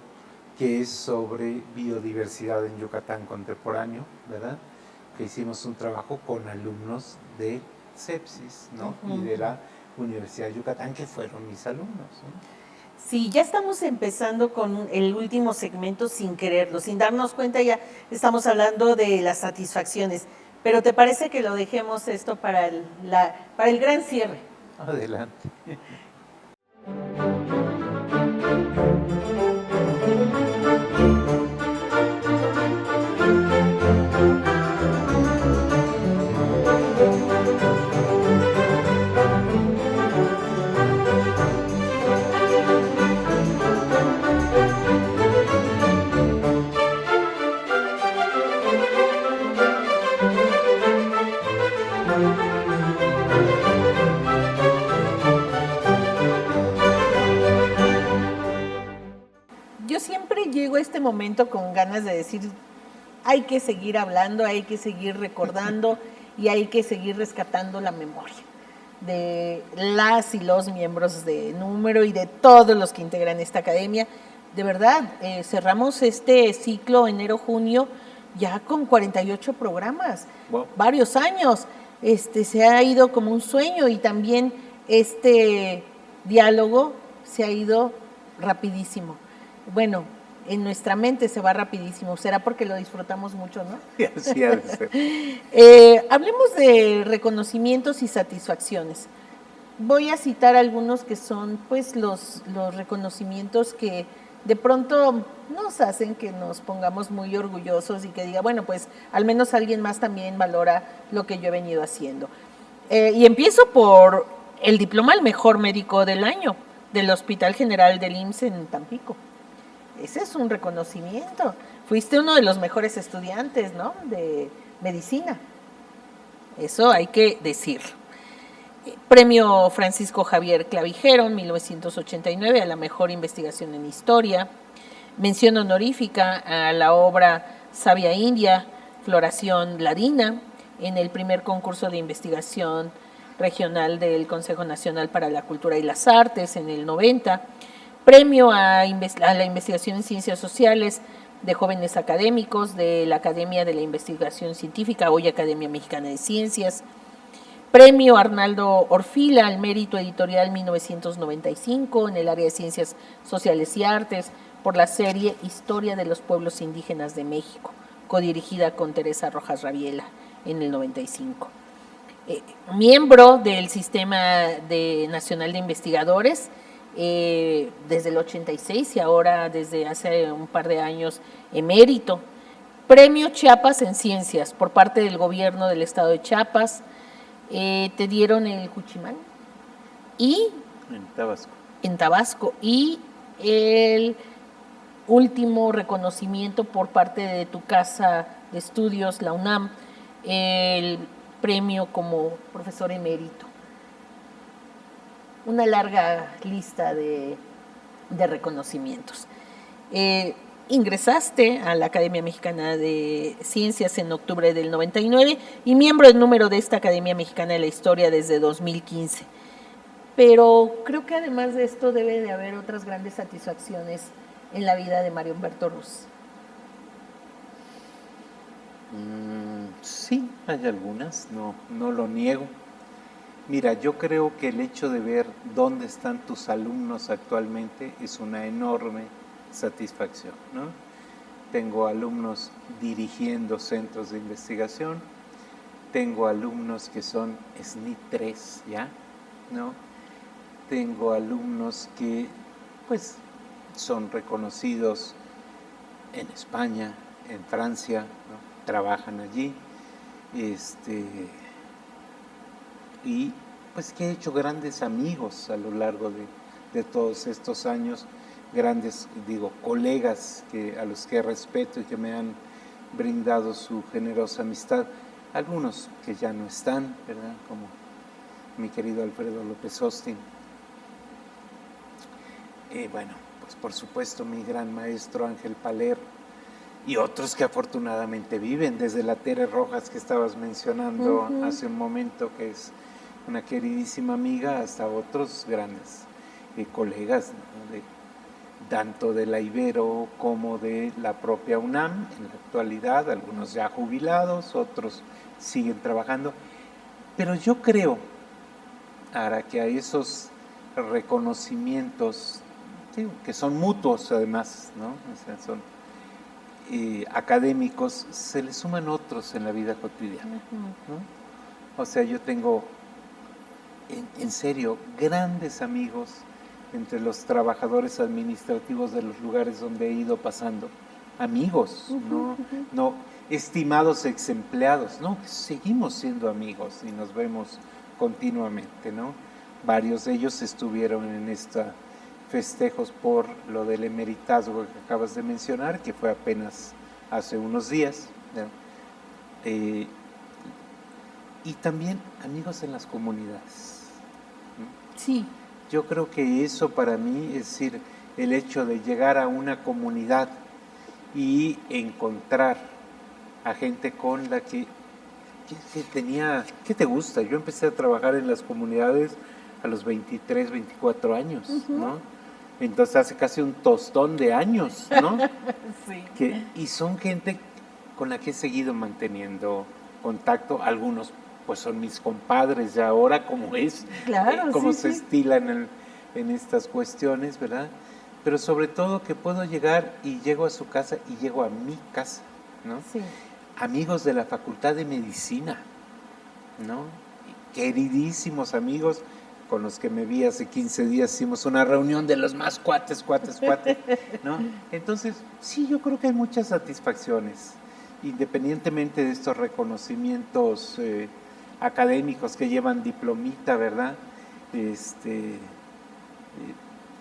que es sobre biodiversidad en Yucatán contemporáneo, ¿verdad? Que hicimos un trabajo con alumnos de CEPSIS, ¿no? Y de la Universidad de Yucatán, que fueron mis alumnos, ¿no? Sí, ya estamos empezando con el último segmento sin quererlo, sin darnos cuenta ya estamos hablando de las satisfacciones, pero ¿te parece que lo dejemos esto para el gran cierre? Adelante. yo siempre llego a este momento con ganas de decir, hay que seguir hablando, hay que seguir recordando y hay que seguir rescatando la memoria de las y los miembros de Número y de todos los que integran esta academia. De verdad, cerramos este ciclo enero-junio ya con 48 programas, wow, varios años. Se ha ido como un sueño y también este diálogo se ha ido rapidísimo. Bueno, en nuestra mente se va rapidísimo, será porque lo disfrutamos mucho, ¿no? Sí, ha de ser. Hablemos de reconocimientos y satisfacciones. Voy a citar algunos que son pues los reconocimientos que de pronto nos hacen que nos pongamos muy orgullosos y que diga, bueno, pues al menos alguien más también valora lo que yo he venido haciendo. Y empiezo por el diploma al mejor médico del año del Hospital General del IMSS en Tampico. Ese es un reconocimiento. Fuiste uno de los mejores estudiantes, ¿no?, de medicina. Eso hay que decirlo. Premio Francisco Javier Clavijero en 1989 a la mejor investigación en historia. Mención honorífica a la obra Savia India, Floración Ladina, en el primer concurso de investigación regional del Consejo Nacional para la Cultura y las Artes en el 90. Premio a la investigación en ciencias sociales de jóvenes académicos de la Academia de la Investigación Científica, hoy Academia Mexicana de Ciencias. Premio Arnaldo Orfila al mérito editorial 1995 en el área de Ciencias Sociales y Artes por la serie Historia de los Pueblos Indígenas de México, codirigida con Teresa Rojas Rabiela en el 95. Miembro del Sistema Nacional de Investigadores desde el 86 y ahora desde hace un par de años emérito. Premio Chiapas en Ciencias por parte del gobierno del estado de Chiapas. Te dieron el Cuchimán y en Tabasco y el último reconocimiento por parte de tu casa de estudios, la UNAM, el premio como profesor emérito. Una larga lista de reconocimientos. Ingresaste a la Academia Mexicana de Ciencias en octubre del 99 y miembro del número de esta Academia Mexicana de la Historia desde 2015. Pero creo que además de esto debe de haber otras grandes satisfacciones en la vida de Mario Humberto Ruz. Sí, hay algunas, no lo niego. Mira, yo creo que el hecho de ver dónde están tus alumnos actualmente es una enorme satisfacción, ¿no? Tengo alumnos dirigiendo centros de investigación, tengo alumnos que son SNI 3, ¿ya? ¿No? Tengo alumnos que, pues, son reconocidos en España, en Francia, ¿no? Trabajan allí, y pues que he hecho grandes amigos a lo largo de todos estos años, grandes, colegas a los que respeto y que me han brindado su generosa amistad, algunos que ya no están, ¿verdad?, como mi querido Alfredo López Austin. Bueno, pues por supuesto mi gran maestro Ángel Paler y otros que afortunadamente viven, desde la Tere Rojas que estabas mencionando hace un momento, que es una queridísima amiga, hasta otros grandes colegas, ¿no?, tanto de la Ibero como de la propia UNAM en la actualidad, algunos ya jubilados, otros siguen trabajando. Pero yo creo, ahora, que a esos reconocimientos, que son mutuos además, ¿no?, o sea, son académicos, se les suman otros en la vida cotidiana, ¿no? O sea, yo tengo, en serio, grandes amigos entre los trabajadores administrativos de los lugares donde he ido pasando, amigos, no estimados ex empleados, no, seguimos siendo amigos y nos vemos continuamente, ¿no? Varios de ellos estuvieron en estos festejos por lo del emeritazgo que acabas de mencionar, que fue apenas hace unos días, ¿no? Y también amigos en las comunidades, ¿no? Sí. Yo creo que eso para mí, es decir, el hecho de llegar a una comunidad y encontrar a gente con la que tenía, ¿qué te gusta? Yo empecé a trabajar en las comunidades a los 23, 24 años, ¿no? Entonces hace casi un tostón de años, ¿no? Sí. Y son gente con la que he seguido manteniendo contacto. Algunos pues son mis compadres ya ahora, como es, Claro, como sí, se sí. estilan en estas cuestiones, ¿verdad? Pero sobre todo que puedo llegar y llego a su casa y llego a mi casa, ¿no? Sí. Amigos de la Facultad de Medicina, ¿no? Queridísimos amigos con los que me vi hace 15 días, hicimos una reunión de los más cuates, ¿no? Entonces, sí, yo creo que hay muchas satisfacciones, independientemente de estos reconocimientos académicos que llevan diplomita, ¿verdad?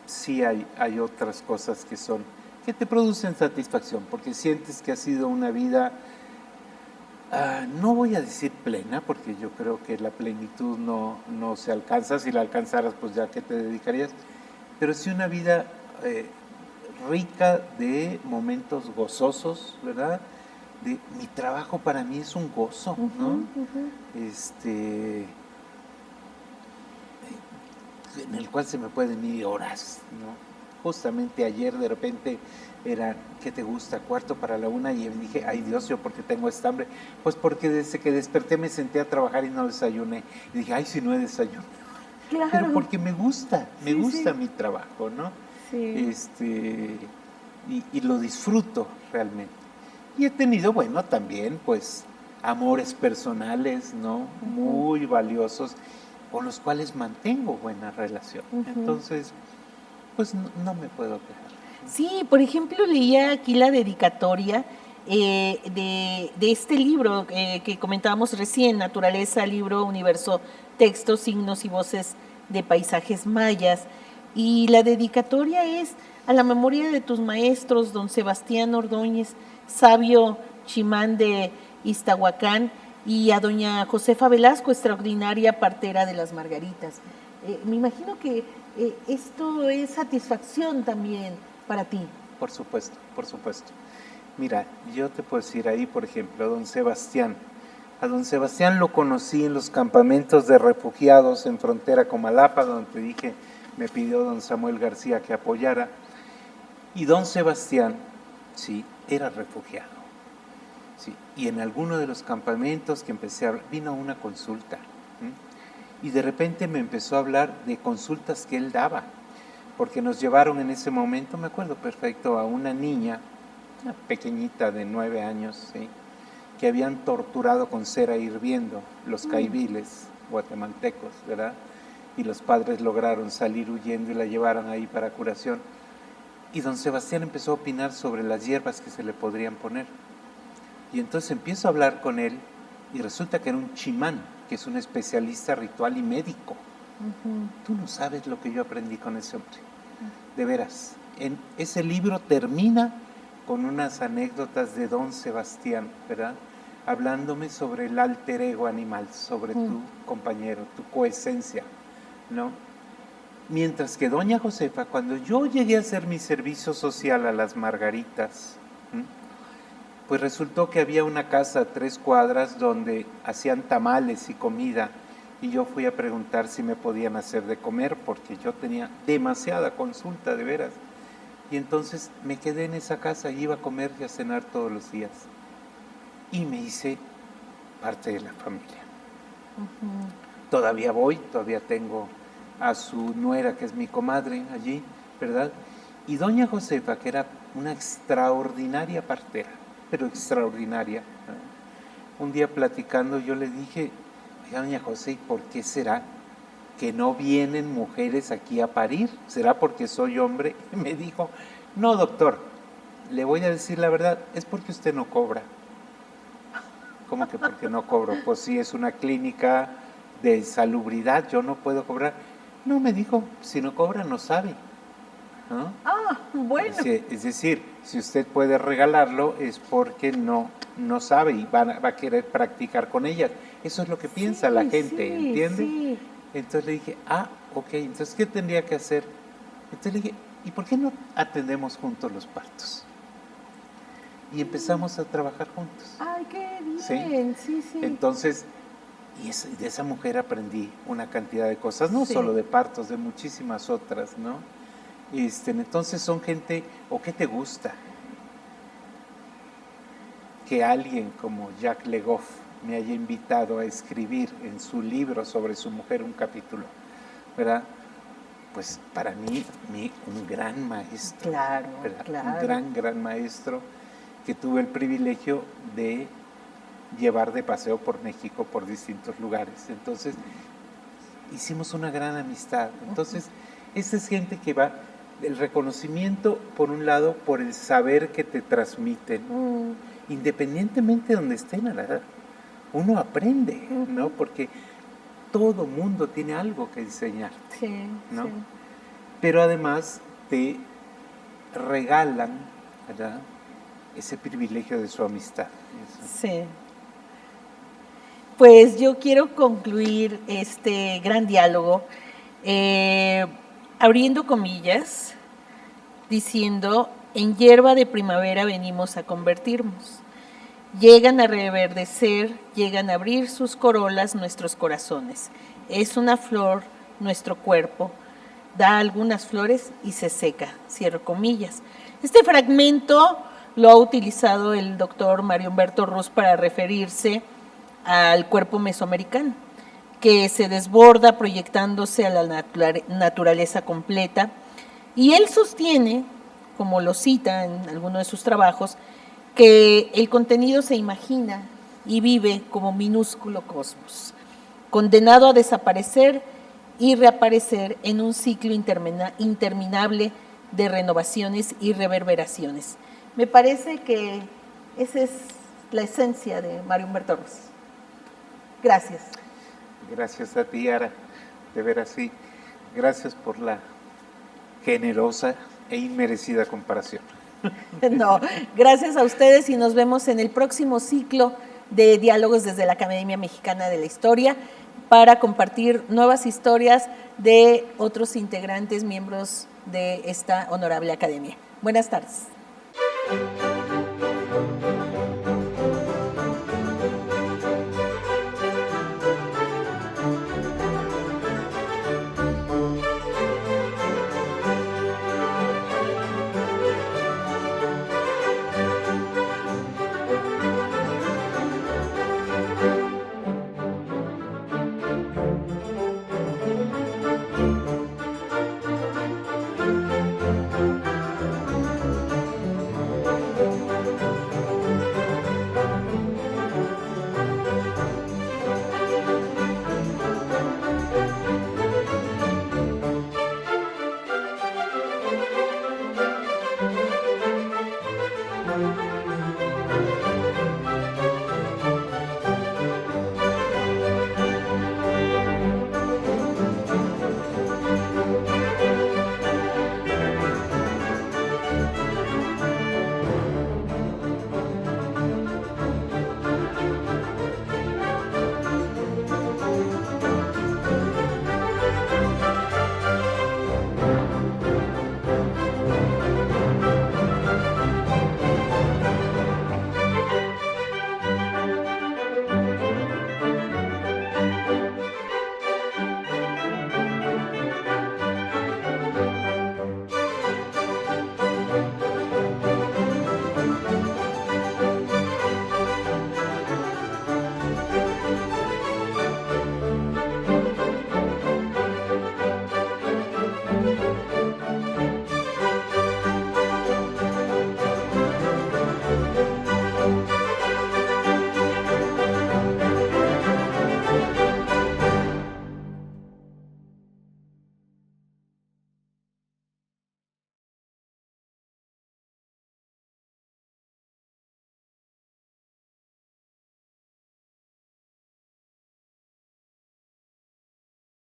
Sí hay otras cosas que te producen satisfacción, porque sientes que ha sido una vida, no voy a decir plena, porque yo creo que la plenitud no se alcanza. Si la alcanzaras, pues ya que te dedicarías, pero sí una vida rica de momentos gozosos, ¿verdad? Mi trabajo para mí es un gozo, ¿no? En el cual se me pueden ir horas, ¿no? Justamente ayer de repente era, ¿qué te gusta? 1:45, y dije, ay Dios, ¿yo por qué tengo esta hambre? Pues porque desde que desperté me senté a trabajar y no desayuné. Y dije, ay, si no he desayunado. Claro. Pero porque me gusta Sí, mi trabajo, ¿no? Sí. Y lo disfruto realmente. Y he tenido, bueno, también pues amores personales, ¿no? Muy valiosos, con los cuales mantengo buena relación. Entonces, pues no me puedo quejar. Sí, por ejemplo, leía aquí la dedicatoria de este libro que comentábamos recién, Naturaleza, Libro, Universo, Textos, Signos y Voces de Paisajes Mayas. Y la dedicatoria es a la memoria de tus maestros, don Sebastián Ordóñez, sabio chimán de Iztahuacán, y a doña Josefa Velasco, extraordinaria partera de las Margaritas. Me imagino que esto es satisfacción también para ti. Por supuesto, por supuesto. Mira, yo te puedo decir ahí, por ejemplo, a don Sebastián. A don Sebastián lo conocí en los campamentos de refugiados en frontera con Malapa, donde te dije, me pidió don Samuel García que apoyara. Y don Sebastián, sí, era refugiado. Sí, y en alguno de los campamentos que empecé a hablar, vino a una consulta. Y de repente me empezó a hablar de consultas que él daba, porque nos llevaron en ese momento, me acuerdo perfecto, a una niña, una pequeñita de 9 años, ¿sí?, que habían torturado con cera hirviendo los caibiles guatemaltecos, ¿verdad? Y los padres lograron salir huyendo y la llevaron ahí para curación. Y don Sebastián empezó a opinar sobre las hierbas que se le podrían poner. Y entonces empiezo a hablar con él y resulta que era un chimán, que es un especialista ritual y médico. Tú no sabes lo que yo aprendí con ese hombre. De veras, ese libro termina con unas anécdotas de don Sebastián, ¿verdad?, hablándome sobre el alter ego animal, sobre tu compañero, tu coesencia, ¿no? Mientras que doña Josefa, cuando yo llegué a hacer mi servicio social a las Margaritas, pues resultó que había una casa a 3 cuadras donde hacían tamales y comida, y yo fui a preguntar si me podían hacer de comer, porque yo tenía demasiada consulta, de veras. Y entonces me quedé en esa casa y iba a comer y a cenar todos los días. Y me hice parte de la familia. Todavía voy, todavía tengo a su nuera, que es mi comadre, allí, ¿verdad? Y doña Josefa, que era una extraordinaria partera, pero extraordinaria. Un día platicando yo le dije, oiga, doña José, ¿por qué será que no vienen mujeres aquí a parir? ¿Será porque soy hombre? Y me dijo, no, doctor, le voy a decir la verdad, es porque usted no cobra. ¿Cómo que porque no cobro? Pues sí, es una clínica de salubridad, yo no puedo cobrar. No, me dijo, si no cobra no sabe, ¿no? Ah, bueno. Es decir, si usted puede regalarlo es porque no sabe y va a querer practicar con ellas. Eso es lo que piensa la gente, ¿entiende? Sí. Entonces le dije, ok, entonces ¿qué tendría que hacer? Entonces le dije, ¿y por qué no atendemos juntos los partos? Y empezamos a trabajar juntos. ¡Ay, qué bien! Sí, sí. Entonces, de esa mujer aprendí una cantidad de cosas, no solo de partos, de muchísimas otras, ¿no? Entonces son gente, ¿o qué te gusta? Que alguien como Jacques Le Goff me haya invitado a escribir en su libro sobre su mujer un capítulo, ¿verdad? Pues para mí, un gran maestro. Claro, ¿verdad? claro. Un gran maestro que tuve el privilegio de llevar de paseo por México, por distintos lugares. Entonces, hicimos una gran amistad. Entonces, esa es gente que va, el reconocimiento, por un lado, por el saber que te transmiten, independientemente de donde estén, ¿verdad? Uno aprende, ¿no? Porque todo mundo tiene algo que enseñarte, sí, ¿no? Sí. Pero además te regalan, ¿verdad?, ese privilegio de su amistad. Eso. Sí. Pues yo quiero concluir este gran diálogo abriendo comillas, diciendo: en hierba de primavera venimos a convertirnos. Llegan a reverdecer, llegan a abrir sus corolas nuestros corazones. Es una flor nuestro cuerpo, da algunas flores y se seca, cierro comillas. Este fragmento lo ha utilizado el doctor Mario Humberto Rus para referirse al cuerpo mesoamericano, que se desborda proyectándose a la naturaleza completa, y él sostiene, como lo cita en alguno de sus trabajos, que el contenido se imagina y vive como minúsculo cosmos, condenado a desaparecer y reaparecer en un ciclo interminable de renovaciones y reverberaciones. Me parece que esa es la esencia de Mario Humberto Rus. Gracias. Gracias a ti, Ara, de ver así. Gracias por la generosa e inmerecida comparación. No, gracias a ustedes y nos vemos en el próximo ciclo de Diálogos desde la Academia Mexicana de la Historia para compartir nuevas historias de otros integrantes, miembros de esta honorable academia. Buenas tardes.